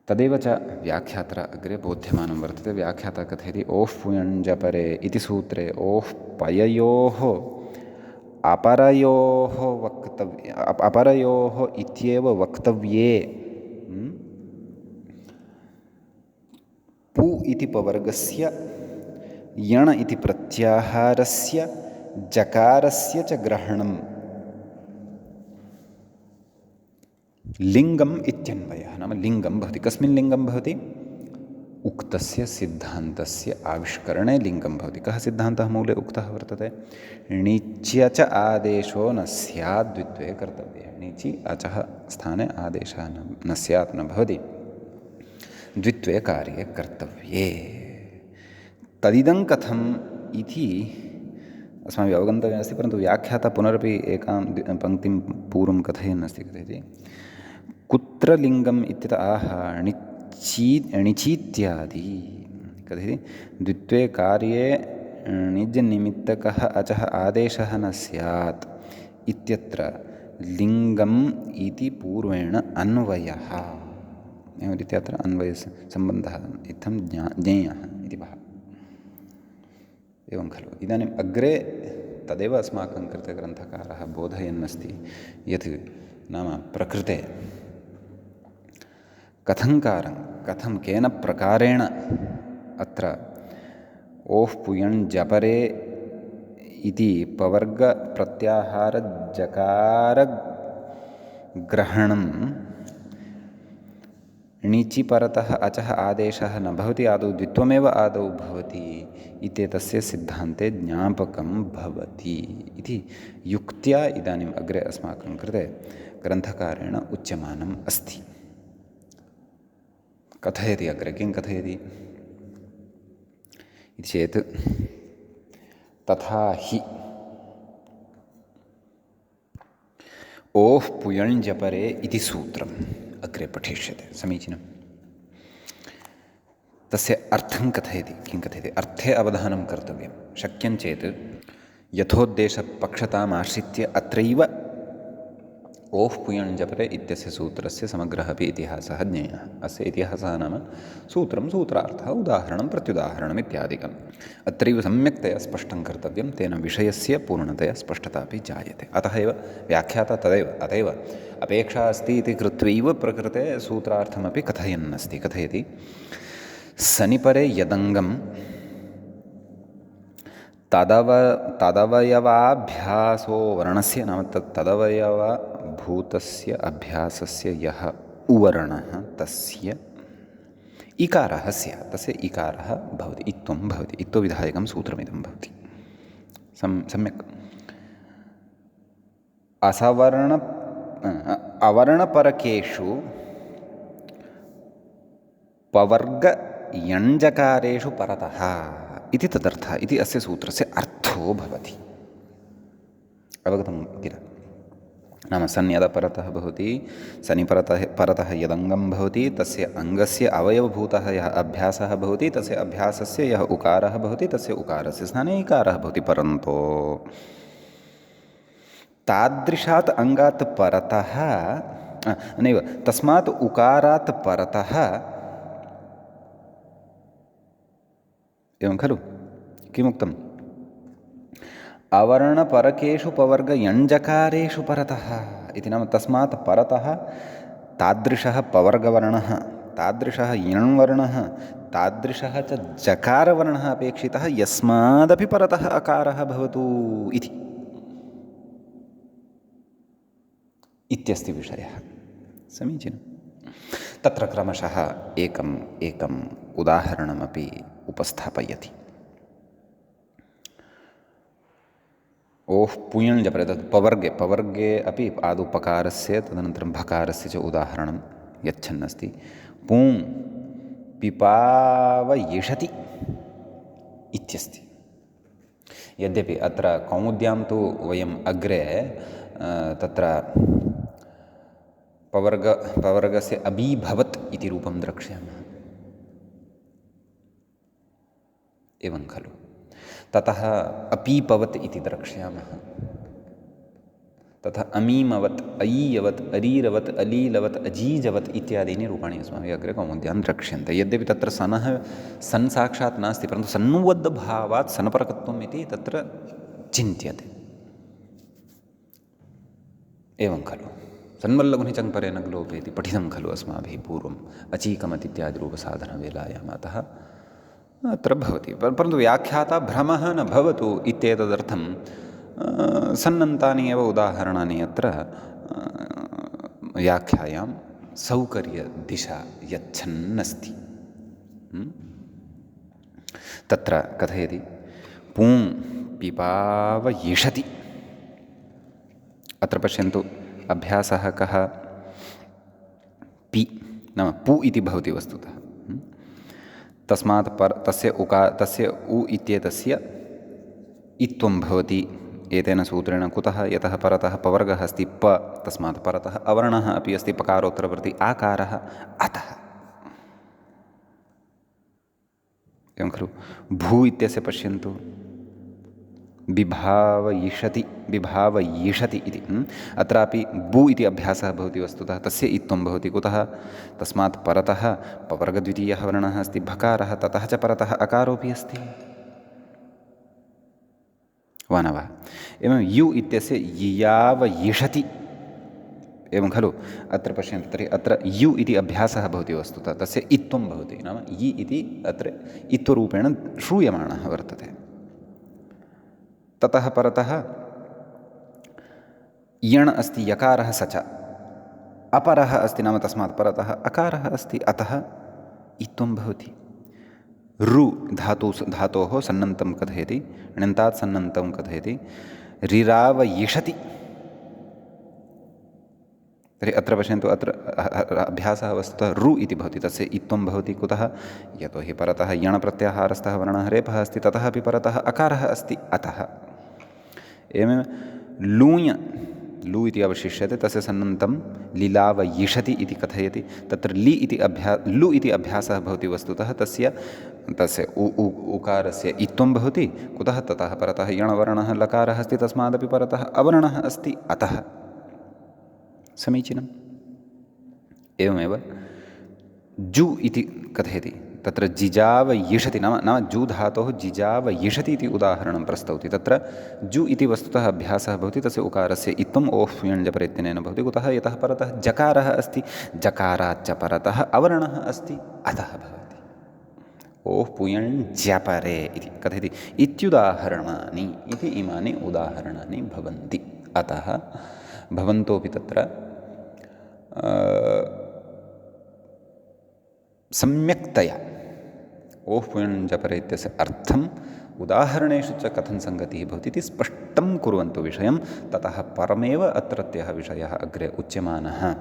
तदेव च व्याख्यात्र अग्रे बोध्यमानं वर्तते। व्याख्याता कथयति ओः पुयञ्जपरे इति सूत्रे ओः पययोः अपरयोः इत्येव वक्तव्ये पु इति पवर्गस्य यण इति प्रत्याहारस्य जकारस्य च ग्रहणं लिङ्गम् इत्यन्वयः। नाम लिङ्गं भवति। कस्मिन् लिङ्गं भवति? उक्तस्य सिद्धान्तस्य आविष्करणे लिङ्गं भवति। कः सिद्धान्तः मूले उक्तः वर्तते? णिच्य च आदेशो न स्यात् द्वित्वे कर्तव्ये। णिचि अचः स्थाने आदेशः न स्यात्, न भवति, द्वित्वे कार्ये कर्तव्ये। तदिदं कथम् इति अस्माभिः अवगन्तव्यमस्ति, परन्तु व्याख्याता पुनरपि एकां पङ्क्तिं पूर्वं कथयन् अस्ति। कथयति कुत्र लिङ्गम् इत्यतः आह णिचीत्यादि। कथयति द्वित्वे कार्ये णिज्निमित्तकः अचः आदेशः न स्यात् इत्यत्र लिङ्गम् इति पूर्वेण अन्वयः। एवमिति अत्र अन्वयसम्बन्धः इत्थं ज्ञेयः इति भावः। एवं खलु। इदानीम् अग्रे तदेव अस्माकं कृते ग्रन्थकारः बोधयन्नस्ति यत् नाम प्रकृते कथं केन प्रकारेण अत्र ओः पुयञ्जपरे इति पवर्गप्रत्याहारजकारग्रहणं णिचि परतः अचः आदेशः न भवति, आदौ द्वित्वमेव आदौ भवति इत्येतस्य सिद्धान्ते ज्ञापकं भवति इति युक्त्या इदानीम् अग्रे अस्माकं कृते ग्रन्थकारेण उच्यमानम् अस्ति। कथयति अग्रे, किं कथयति इति चेत् तथा हि ओः पुयञ्जपरे इति सूत्रम् अग्रे पठिष्यते। समीचीनं। तस्य अर्थं कथयति। किं कथयति? अर्थे अवधानं कर्तव्यं। शक्यं चेत् यथोद्देशपक्षतामाश्रित्य अत्रैव ओः पुयञ्जपरे इत्यस्य सूत्रस्य समग्रः अपि इतिहासः ज्ञेयः। अस्य इतिहासः नाम सूत्रं, सूत्रार्थः, उदाहरणं, प्रत्युदाहरणम् इत्यादिकम् अत्रैव सम्यक्तया स्पष्टं कर्तव्यं। तेन विषयस्य पूर्णतया स्पष्टता अपि जायते। अतः एव व्याख्याता अतएव अपेक्षा अस्ति इति कृत्वैव प्रकृते सूत्रार्थमपि कथयन् अस्ति। कथयति सनिपरे यदङ्गं तदवयवाभ्यासो वर्णस्य, नाम तदवयवभूतस्य अभ्यासस्य यः उवर्णः तस्य इकारः स्यात्, तस्य इकारः भवति, इत्त्वं भवति। इत्त्वविधायकं सूत्रमिदं भवति। सम्यक्। अवर्णपरकेषु पवर्गयञ्जकारेषु परतः इति तदर्थः इति अस्य सूत्रस्य अर्थो भवति। अवगतं किल? नाम सन् यदा परतः भवति, सनि परतः यदङ्गं भवति, तस्य अङ्गस्य अवयवभूतः यः अभ्यासः भवति, तस्य अभ्यासस्य यः उकारः भवति, तस्य उकारस्य स्थाने इकारः भवति। परन्तु तादृशात् अङ्गात् परतः नैव, तस्मात् उकारात् परतः, एवं खलु? किमुक्तम्? अवर्णपरकेषु पवर्गयञ्जकारेषु परतः इति। नाम तस्मात् परतः तादृशः पवर्गवर्णः, तादृशः यण्वर्णः, तादृशः च जकारवर्णः अपेक्षितः, यस्मादपि परतः अकारः भवतु इति इत्यस्ति विषयः। समीचीनं। तत्र क्रमशः एकम् उदाहरणमपि उपस्थापयति। ओः पुयण् जपरे तत् पवर्गे अपि आदौ पकारस्य तदनन्तरं भकारस्य च उदाहरणं यच्छन्नस्ति। पूं पिपावयिषति इत्यस्ति। यद्यपि अत्र कौमुद्यां तु वयम् अग्रे तत्र पवर्गस्य अबीभवत् इति रूपं द्रक्ष्यामः। एवं खलु। ततः अपीपवत् इति द्रक्ष्यामः। तथा अमीमवत्, अयीयवत्, अरीरवत्, अलीलवत्, अजीजवत् इत्यादीनि रूपाणि अस्माभिः अग्रे कौमुद्यां द्रक्ष्यन्ते। यद्यपि तत्र सन् साक्षात् नास्ति, परन्तु सन्नुवद्भावात् सनपरकत्वम् इति तत्र चिन्त्यते। एवं खलु। सन्मल्लघुनिचङ्परेण ग्लोपेति पठितं खलु अस्माभिः पूर्वम् अचीकमतित्यादिरूपसाधनवेलायाम्। अतः अत्र भवति, परन्तु व्याख्याता भ्रमः न भवतु इत्येतदर्थं सन्नन्तानि एव उदाहरणानि अत्र व्याख्यायां सौकर्यदिशा यच्छन्नस्ति। तत्र कथयति पूं पिपावयिषति। अत्र पश्यन्तु, अभ्यासः कः? पि नाम पु इति भवति वस्तुतः। तस्मात् तस्य उ इत्येतस्य इत्वं भवति एतेन सूत्रेण। कुतः? यतः परतः पवर्गः अस्ति प, तस्मात् परतः अवर्णः अपि अस्ति पकारोत्तरवर्ति आकारः, अतः। एवं खलु। भू इत्यस्य पश्यन्तु, विभावयिषति इति। अत्रापि बु इति अभ्यासः भवति वस्तुतः, तस्य इत्वं भवति। कुतः? तस्मात् परतः पवर्गद्वितीयः वर्णः अस्ति भकारः, ततः च परतः अकारोऽपि अस्ति। वा न वा? एवं यु इत्यस्य यियावयिषति। एवं खलु। अत्र पश्यन्तु, तर्हि अत्र यु इति अभ्यासः भवति वस्तुतः, तस्य इत्वं भवति। नाम यि इति अत्र इत्वरूपेण श्रूयमाणः वर्तते। ततः परतः यण् अस्ति, यकारः स च अपरः अस्ति, नाम तस्मात् परतः अकारः अस्ति, अतः इत्वं भवति। रु धातोः सन्नन्तं कथयति, णन्तात् सन्नन्तं कथयति। रिरावयिषति। तर्हि अत्र पश्यन्तु, अत्र अभ्यासः वस्तुतः रु इति भवति, तस्य इत्वं भवति। कुतः? यतोहि परतः यणप्रत्याहारस्थः वर्णः रेफः अस्ति, ततः अपि परतः अकारः अस्ति, अतः। एवमेव लूञ्, लु इति अवशिष्यते, तस्य सन्नन्तं लिलावयिषति इति कथयति। तत्र लु इति अभ्यासः भवति वस्तुतः, तस्य उकारस्य इत्वं भवति। कुतः? ततः परतः यणवर्णः लकारः अस्ति, तस्मादपि परतः अवर्णः अस्ति, अतः। समीचीनम्। एवमेव जु इति कथयति, तत्र जिजावयिषति, नाम जु धातोः जिजावयिषति इति उदाहरणं प्रस्तौति। तत्र जु इति वस्तुतः अभ्यासः भवति, तस्य उकारस्य इत्वम् ओह् व्यञ्जपरेत्यनेन भवति। कुतः? यतः परतः जकारः अस्ति, जकाराच्च परतः अवर्णः अस्ति, अतः भवति। ओह् पुयञ्जपरे इति कथयति। इत्युदाहरणानि इति इमानि उदाहरणानि भवन्ति। अतः भवन्तोऽपि तत्र सम्यक्तया ओह् पुयञ्जपरे इत्यस्य अर्थम् उदाहरणेषु च कथं सङ्गतिः भवति इति स्पष्टं कुर्वन्तु विषयं। ततः परमेव अत्रत्यः विषयः अग्रे उच्यमानः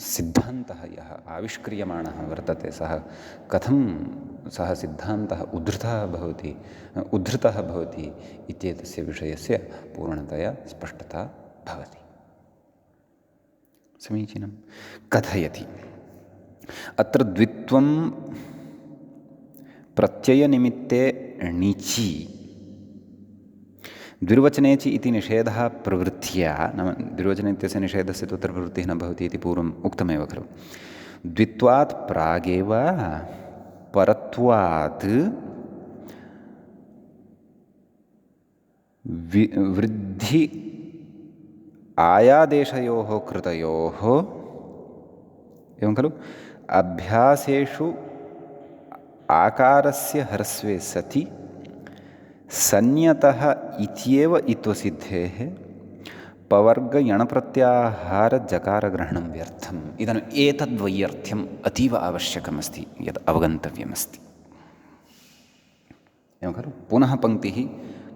सिद्धान्तः यः आविष्क्रियमाणः वर्तते, सः सिद्धान्तः उद्धृतः भवति इत्येतस्य विषयस्य पूर्णतया स्पष्टता भवति। समीचीनं। कथयति अत्र द्वित्वं प्रत्ययनिमित्ते णिचि द्विर्वचनेचि इति निषेधः प्रवृत्त्या, नाम द्विर्वचने इत्यस्य निषेधस्य तत्र प्रवृत्तिः न भवति इति पूर्वम् उक्तमेव खलु। द्वित्वात् प्रागेव परत्वात् वृद्धि आयादेशयोः कृतयोः, एवं खलु, अभ्यासेषु आकारस्य ह्रस्वे सति सन्यतः इत्येव इत्वसिद्धेः पवर्गयणप्रत्याहारजकारग्रहणं व्यर्थम्। इदानीम् एतद्वैयर्थ्यम् अतीव आवश्यकमस्ति, यत् अवगन्तव्यमस्ति। एवं खलु। पुनः पङ्क्तिः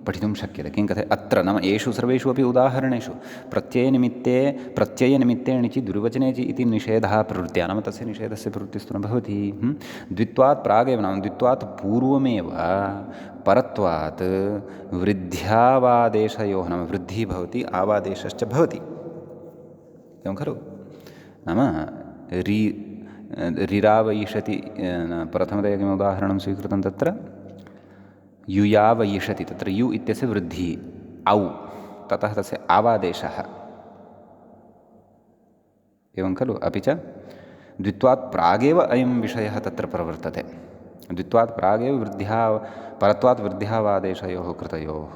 पठितुं शक्यते। किं कथयति अत्र नाम एषु सर्वेषु अपि उदाहरणेषु प्रत्ययनिमित्ते णिचि दुर्वचनेचि इति निषेधः प्रवृत्त्या नाम तस्य निषेधस्य प्रवृत्तिस्तु न भवति। द्वित्वात् प्रागेव नाम द्वित्वात् पूर्वमेव परत्वात् वृद्ध्यावादेशयोः नाम वृद्धिः भवति आवादेशश्च भवति, एवं खलु। नाम रिरावयिषति प्रथमतया किम् उदाहरणं स्वीकृतं तत्र युयावयिषति, तत्र यु इत्यस्य वृद्धिः औ, ततः तस्य आवादेशः, एवं खलु। अपि च द्वित्वात् प्रागेव अयं विषयः तत्र प्रवर्तते। द्वित्वात् प्रागेव परत्वात् वृद्ध्यावादेशयोः कृतयोः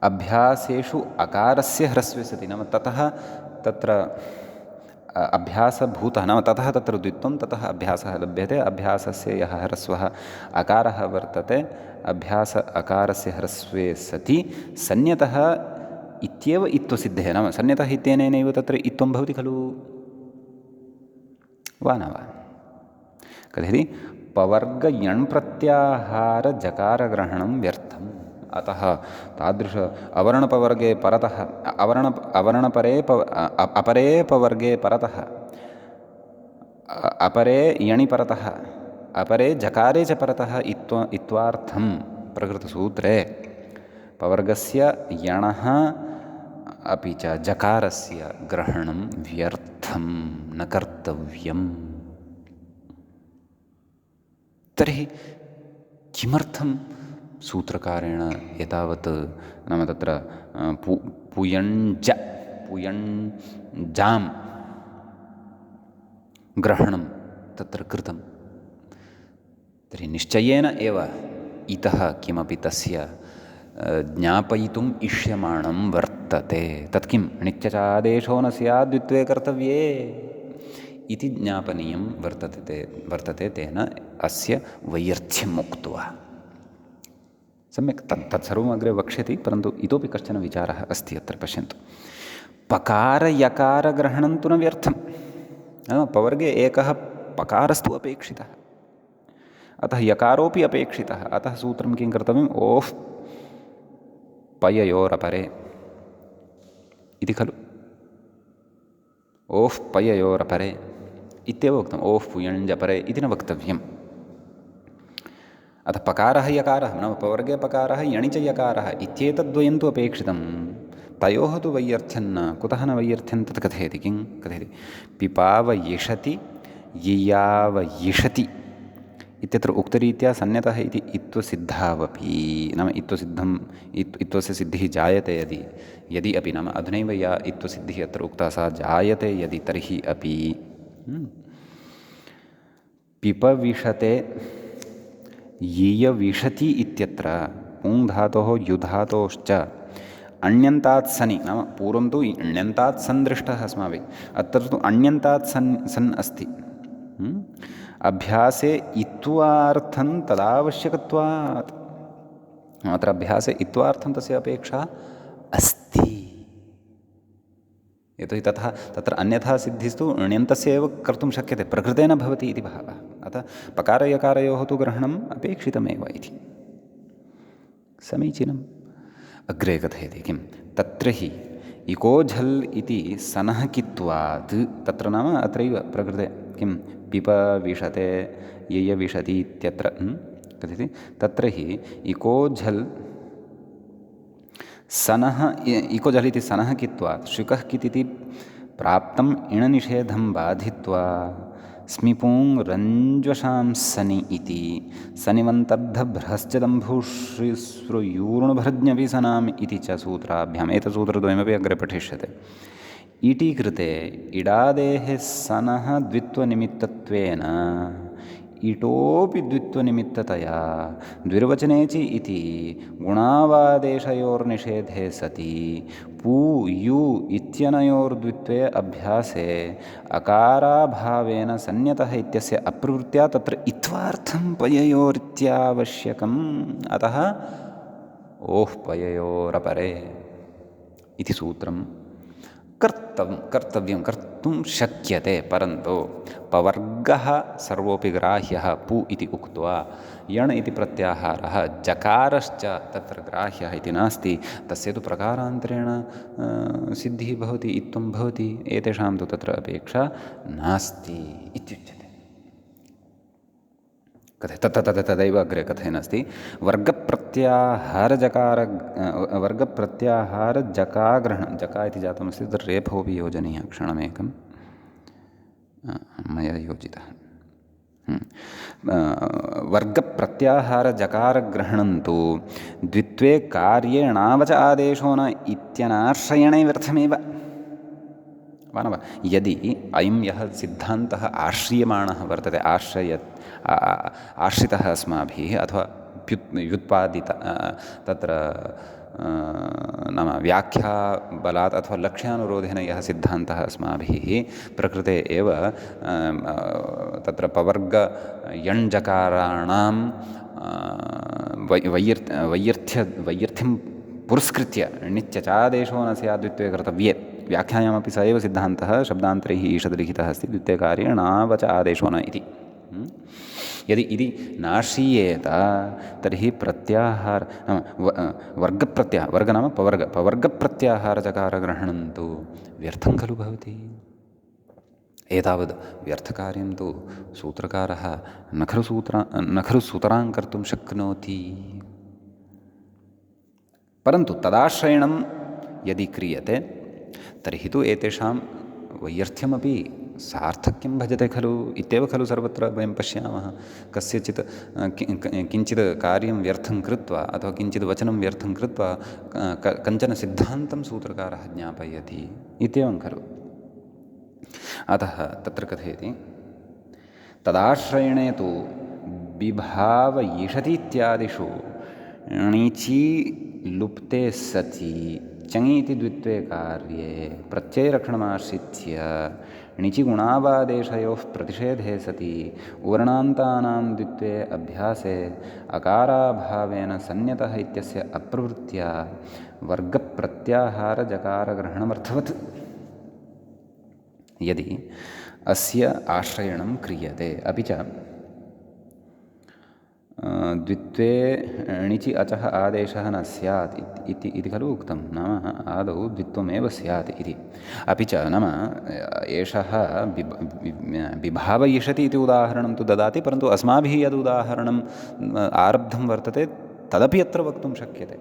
अभ्यासेषु अकारस्य ह्रस्वे सति नाम ततः तत्र अभ्यासभूतः नाम ततः तत्र द्वित्वं ततः अभ्यासः लभ्यते। अभ्यासस्य यः ह्रस्वः अकारः वर्तते अभ्यास अकारस्य ह्रस्वे सति सन्यतः इत्येव इत्वसिद्धेः नाम सन्यतः इत्यनेनैव तत्र इत्वं भवति खलु, वा न वा। कथयति पवर्गयण्प्रत्याहारजकारग्रहणं व्यर्थम्। अतः तादृश अवर्णपवर्गे परतः अपरे पवर्गे परतः अपरे यणि परतः अपरे जकारे च परतः इत्वार्थं प्रकृतसूत्रे पवर्गस्य यणः अपि च जकारस्य ग्रहणं व्यर्थं न कर्तव्यम्। तर्हि किमर्थं सूत्रकारेण एतावत् नाम तत्र पुयञ्जां ग्रहणं तत्र कृतं? तर्हि निश्चयेन एव इतः किमपि तस्य ज्ञापयितुम् इष्यमाणं वर्तते। तत् किं णिच्चादेशो न स्यात् द्वित्वे कर्तव्ये इति ज्ञापनीयं वर्तते तेन अस्य वैयर्थ्यम् उक्त्वा। सम्यक् तत्सर्वम् अग्रे वक्ष्यति, परन्तु इतोपि कश्चन विचारः अस्ति अत्र पश्यन्तु। पकारयकारग्रहणं तु न व्यर्थं, पवर्गे एकः पकारस्तु अपेक्षितः, अतः यकारोपि अपेक्षितः। अतः सूत्रं किं कर्तव्यम्? ओः पययोरपरे इति खलु। ओः पययोरपरे इत्येव उक्तम्, ओः पुयञ्जपरे इति न वक्तव्यम्। अतः पकारः यकारः नाम पवर्गे पकारः यणि च यकारः इत्येतद्वयं तु अपेक्षितं। तयोः तु वैयर्थ्यं न। कुतः न वैयर्थ्यं? तत् कथयति। किं कथयति? पिपावयिषति यियावयिषति इत्यत्र उक्तरीत्या सन्यतः इति इत्वसिद्धावपि नाम इत्वस्य सिद्धिः जायते यदि अपि नाम अधुनैव या इत्वसिद्धिः अत्र उक्ता सा जायते यदि तर्हि अपि पिपविशते यियविशति इत्यत्र पुङ् धातोः युधातोश्च अण्यन्तात् सनि नाम पूर्वं तु अण्यन्तात् सन् दृष्टः अस्माभिः, अत्र तु अण्यन्तात् सन् अस्ति। अभ्यासे इत्वार्थं तदावश्यकत्वात्, अत्र अभ्यासे इत्वार्थं तस्य अपेक्षा अस्ति। यतोहि तथा तत्र अन्यथा सिद्धिस्तु ण्यन्तस्य एव कर्तुं शक्यते, प्रकृतेन भवति इति भावः। अतः पकारयकारयोः तु ग्रहणम् अपेक्षितमेव इति समीचीनम्। अग्रे कथयति किं तत्र हि इकोझल् इति सनःकित्वात्, तत्र नाम अत्रैव प्रकृते किं पिपविशते ययविशति इत्यत्र कथयति तत्र हि इकोझल् सनः इकोझल् इति सनःकित्वात् शुकः कितिति प्राप्तम् इणनिषेधं बाधित्वा स्मिपूङ् रञ्ज्वशां सनि इति सनिवन्तर्धभ्रश्च दम्भुश्रीस्रुयूर्णुभृज्ञपि सनाम् इति च सूत्राभ्याम् एतत्सूत्रद्वयमपि अग्रे पठिष्यते। इति कृते इडादेः सनः द्वित्वनिमित्तत्वेन इटोपि द्वित्वनिमित्ततया द्विर्वचनेचि इति गुणावादेशयोर्निषेधे सति पू यु इत्यनयोर्द्वित्वे अभ्यासे अकाराभावेन सन्यतः इत्यस्य अप्रवृत्त्या तत्र इत्वार्थं पययोरित्यावश्यकम्। अतः ओः पययोरपरे इति सूत्रं कर्तव्यं कर्तुं शक्यते, परन्तु पवर्गः सर्वोऽपि ग्राह्यः पु इति उक्त्वा यण् इति प्रत्याहारः जकारश्च तत्र ग्राह्यः इति नास्ति। तस्य तु प्रकारान्तरेण सिद्धिः भवति, इत्थं भवति, एतेषां तु तत्र अपेक्षा नास्ति इत्युच्यते। तदैव अग्रे कथयन् अस्ति। वर्गप्रत्याहारजकाग्रहणं, जका इति जातमस्ति, तत्र रेफोऽपि योजनीयः। क्षणमेकं, मया योजितः। वर्गप्रत्याहारजकारग्रहणं तु द्वित्वे कार्ये णावच आदेशो न इत्यनाश्रयणे व्यर्थमेव। वा न वा? यदि अयं यः सिद्धान्तः आश्रियमाणः वर्तते, आश्रितः अस्माभिः, अथवा व्युत्पादित तत्र नाम व्याख्याबलात् अथवा लक्ष्यानुरोधेन यः सिद्धान्तः अस्माभिः प्रकृते एव तत्र पवर्गयण्जकाराणां वैयर्थ्यं पुरस्कृत्य नित्यचादेशो न स्यात् द्वित्वे कर्तव्ये। व्याख्यायामपि स एव सिद्धान्तः शब्दान्तरैः ईषद्लिखितः अस्ति, द्वित्वे कार्ये णावच आदेशो न इति। यदि इति नाश्रीयेत तर्हि वर्ग नाम पवर्गप्रत्याहारजकारग्रहणं तु व्यर्थं खलु भवति। एतावद् व्यर्थकार्यं तु सूत्रकारः न खलु सुतरां कर्तुं शक्नोति। परन्तु तदाश्रयणं यदि क्रियते तर्हि तु एतेषां वैयर्थ्यमपि सार्थक्यं भजते खलु इत्येव खलु सर्वत्र वयं पश्यामः। कस्यचित् किञ्चित् कार्यं व्यर्थं कृत्वा अथवा किञ्चित् वचनं व्यर्थं कृत्वा कञ्चन सिद्धान्तं सूत्रकारः ज्ञापयति इत्येवं खलु। अतः तत्र कथयति, तदाश्रयणे तु विभाव ईषतीत्यादिषु णिचि लुप्ते सति चङीति द्वित्वे कार्ये प्रत्ययलक्षणमाश्रित्य णिचि गुणावादेशयोः प्रतिषेधे सति वर्णान्तानां द्वित्वे अभ्यासे अकाराभावेन सन्न्यतः इत्यस्य अप्रवृत्त्या वर्गप्रत्याहारजकारग्रहणमर्थवत् यदि अस्य आश्रयणं क्रियते, अपि च द्वित्वे णिचि अचः आदेशः न स्यात् इति खलु उक्तं। नाम आदौ द्वित्वमेव स्यात् इति। अपि च नाम एषः विभाव ईषति इति उदाहरणं तु ददाति, परन्तु अस्माभिः यद् उदाहरणम् आरब्धं वर्तते तदपि अत्र वक्तुं शक्यते,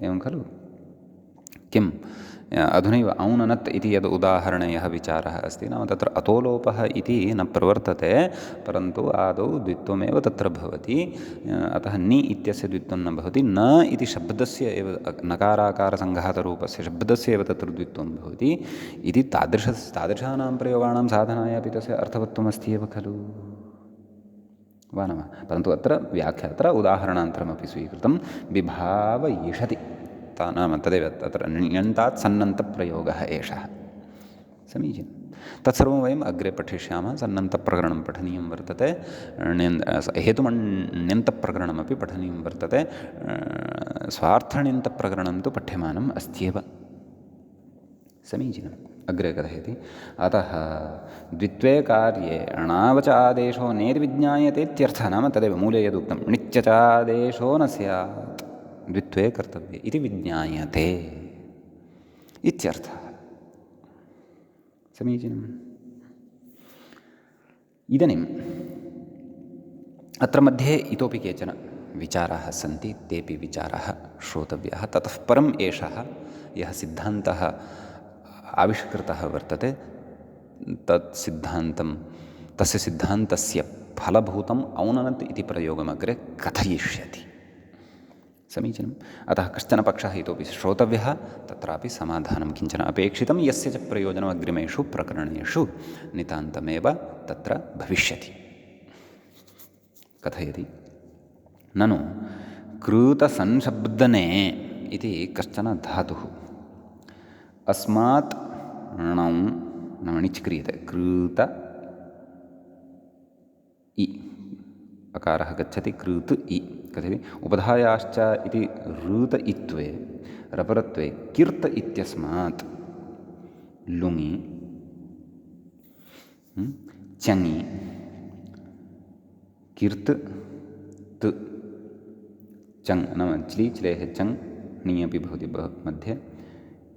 एवं खलु। किम् अधुनैव औननत् इति यद् उदाहरणे यः विचारः अस्ति, नाम तत्र अतोलोपः इति न प्रवर्तते, परन्तु आदौ द्वित्वमेव तत्र भवति। अतः नि इत्यस्य द्वित्वं न भवति, न इति शब्दस्य एव नकाराकारसङ्घातरूपस्य शब्दस्य एव तत्र द्वित्वं भवति इति तादृशानां प्रयोगाणां साधनाय अपि तस्य अर्थवत्वमस्ति एव खलु। वा न वा? परन्तु अत्र व्याख्या उदाहरणान्तरमपि स्वीकृतं, विभाव ईषति नाम तदेव तत्र ण्यन्तात् सन्नन्तप्रयोगः एषः। समीचीनं। तत्सर्वं वयम् अग्रे पठिष्यामः। सन्नन्तप्रकरणं पठनीयं वर्तते, हेतुमण्यन्तप्रकरणमपि पठनीयं वर्तते, स्वार्थण्यन्तप्रकरणं तु पठ्यमानम् अस्त्येव। समीचीनम्। अग्रे कथयति, अतः द्वित्वे कार्ये णावच आदेशो नेर्विज्ञायते इत्यर्थः। नाम तदेव मूले यदुक्तं णिच्चादेशो न स्यात् द्वित्वे कर्तव्ये इति विज्ञायते इत्यर्थः। समीचीनम्। इदानीम् अत्र मध्ये इतोपि केचन विचाराः सन्ति, तेऽपि विचाराः श्रोतव्याः। ततः परम् एषः यः सिद्धान्तः आविष्कृतः वर्तते तस्य सिद्धान्तस्य फलभूतम् औननत् इति प्रयोगमग्रे कथयिष्यति। समीचीनम्। अतः कश्चन पक्षः इतोपि श्रोतव्यः, तत्रापि समाधानं किञ्चन अपेक्षितं, यस्य च प्रयोजनम् अग्रिमेषु प्रकरणेषु नितान्तमेव तत्र भविष्यति। कथयति, ननु कृतसंशब्दने इति कश्चन धातुः अस्मात् णौ णिच् क्रियते, कृत इ अकारः गच्छति, कृत इ कथयति, उपधायाश्च इति ऋत इत्वे रपरत्वे किर्त इत्यस्मात् लुङि चङि किर्त् त् चङ् नाम च्लि च्लेः चङ् णी अपि भवति मध्ये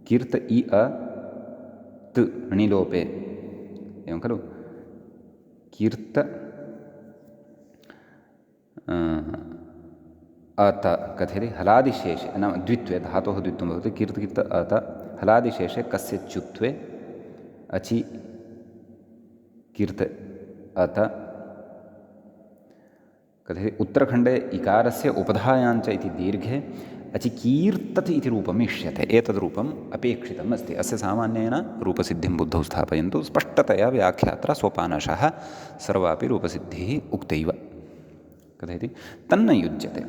किर्त् इ अ त् णिलोपे एवं खलु किर्त् अत कथयति हलादिशेषे नाम द्वित्वे धातोः द्वित्वं भवति किर्त् किर्त् अत हलादिशेषे कस्यचित्त्वे अचि किर्त् अत कथयति उत्तरखण्डे इकारस्य उपधायाञ्च इति दीर्घे अचिकीर्तत् इति रूपम् इष्यते एतद् रूपम् अपेक्षितम् अस्ति अस्य सामान्येन रूपसिद्धिं बुद्धौ स्थापयन्तु स्पष्टतया व्याख्यात्रा सोपानशः सर्वापि रूपसिद्धिः उक्तैव कथयति तन्न युज्यते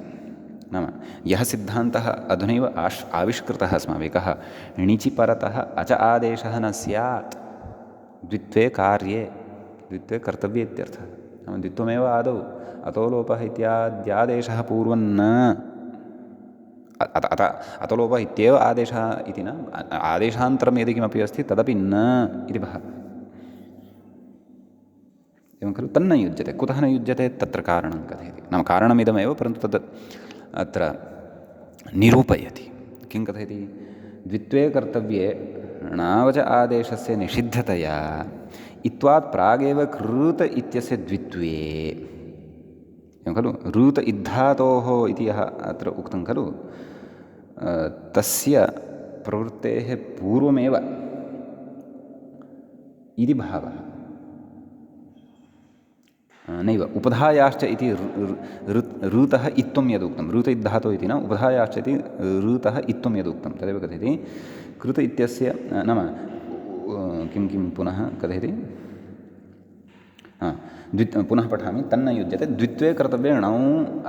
नाम यः सिद्धान्तः अधुनैव आविष्कृतः अस्माभिः कः णिचि परतः अच आदेशः न स्यात् द्वित्वे कार्ये द्वित्वे कर्तव्ये इत्यर्थः नाम द्वित्वमेव आदौ अतो लोपः इत्याद्यादेशः पूर्वं न अतो लोपः इत्येव आदेशः इति न आदेशान्तरं यदि किमपि अस्ति तदपि न इति भावः एवं खलु तन्न युज्यते कुतः न युज्यते तत्र कारणं कथयति नाम कारणमिदमेव परन्तु तद् अत्र निरूपयति किं कथयति द्वित्वे कर्तव्ये णावच आदेशस्य निषिद्धतया इत्वात् प्रागेव कृत इत्यस्य द्वित्वे एवं खलु ऋत इद्धातोः इति यः अत्र उक्तं खलु तस्य प्रवृत्तेः पूर्वमेव इति भावः नैव उपधायाश्च इति ऋतः इत्थं यदुक्तं ऋत इद्धातो इति न उपधायाश्च इति ऋतः इत्थं यदुक्तं तदेव कथयति कृत इत्यस्य नाम किं पुनः कथयति पुनः पठामि तन्न युज्यते द्वित्वे कर्तव्ये णौ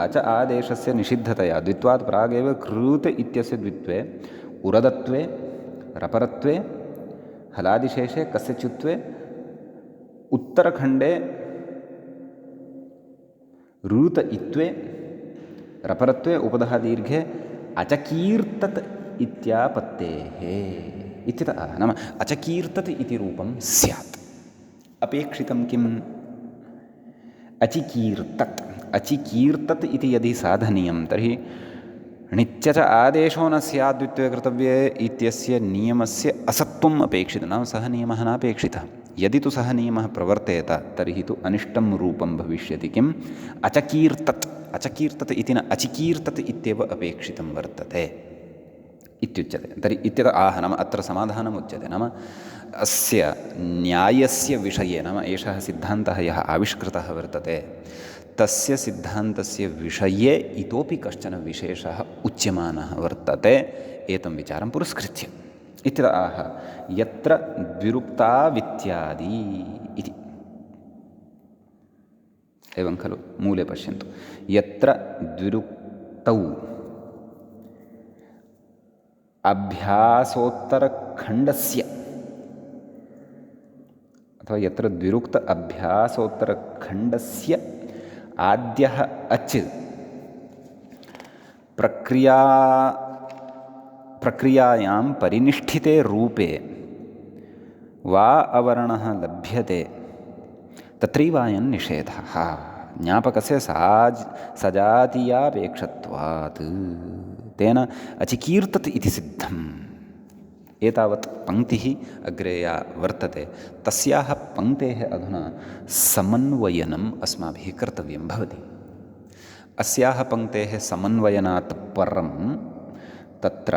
अच आदेशस्य निषिद्धतया द्वित्वात् प्रागेव कृत इत्यस्य द्वित्वे उरदत्वे रपरत्वे हलादिशेषे कस्यचित्त्वे उत्तरखण्डे ऋत इत्वे रपरत्वे उपधः दीर्घे अचकीर्तत् इत्यापत्तेः इत्यतः नाम अचकीर्तत् इति रूपं स्यात् अपेक्षितं किम् अचिकीर्तत् अचिकीर्तत् इति यदि साधनीयं तर्हि णिच्च च आदेशो न स्यात् द्वित्वे कर्तव्ये इत्यस्य नियमस्य असत्वम् अपेक्षितं नाम सः नियमः नापेक्षितः यदि तु सः नियमः प्रवर्तेत तर्हि तु अनिष्टं रूपं भविष्यति किम् अचकीर्तत् अचकीर्तत् इति न अचिकीर्तत् इत्येव अपेक्षितं वर्तते इत्युच्यते तर्हि इत्यतः आह नाम अत्र समाधानम् उच्यते नाम अस्य न्यायस्य विषये नाम एषः सिद्धान्तः यः आविष्कृतः वर्तते तस्य सिद्धान्तस्य विषये इतोपि कश्चन विशेषः उच्यमानः वर्तते एतं विचारं पुरस्कृत्य इत्यतः आह यत्र द्विरुक्ता वित्यादि इति एवं खलु मूले पश्यन्तु यत्र द्विरुक्तौ अभ्यासोत्तरखण्डस्य अथवा यत्र द्विरुक्त अभ्यासोत्तरखण्डस्य आद्यः अच् प्रक्रियायां परिनिष्ठिते रूपे वा अवर्णः लभ्यते तत्रैवायं निषेधः ज्ञापकस्य सजातीयापेक्षत्वात् तेन अचिकीर्तत् इति सिद्धम् एतावत् पङ्क्तिः अग्रे या वर्तते तस्याः पङ्क्तेः अधुना समन्वयनम् अस्माभिः कर्तव्यं भवति अस्याः पङ्क्तेः समन्वयनात् परं तत्र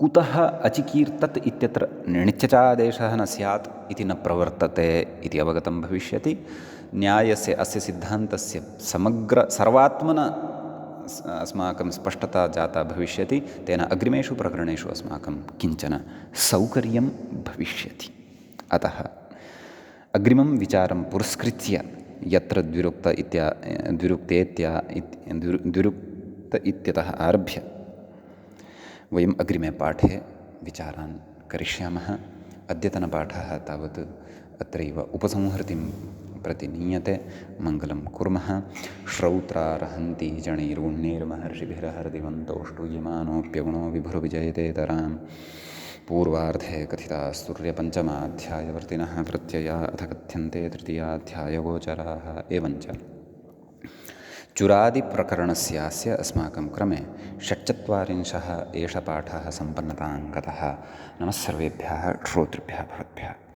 कुतः अचिकीर्तत् इत्यत्र णिच्चादेशः न स्यात् इति न प्रवर्तते इति अवगतं भविष्यति न्यायस्य अस्य सिद्धान्तस्य सर्वात्मना अस्माकं स्पष्टता जाता भविष्यति तेन अग्रिमेषु प्रकरणेषु अस्माकं किञ्चन सौकर्यं भविष्यति अतः अग्रिमं विचारं पुरस्कृत्य यत्र द्विरुक्त इत्यतः आरभ्य वयम् अग्रिमे पाठे विचारान् करिष्यामः अद्यतनपाठः तावत् अत्रैव उपसंहृतिं प्रतिनीयते मङ्गलं कुर्मः। श्रौत्रार्हन्ति जणैर्गुण्यैर्महर्षिभिरहरदिवन्तोष्टूयमानोऽप्यगुणो विभुर्विजयतेतरां पूर्वार्धे कथितास्तुर्यपञ्चमाध्यायवर्तिनः प्रत्यया अथ कथ्यन्ते तृतीयाध्यायगोचराः। एवञ्च चुरादिप्रकरणस्यास्य अस्माकं क्रमे 46 एष पाठः सम्पन्नतां गतः। नमः सर्वेभ्यः श्रोतृभ्यः भवद्भ्यः।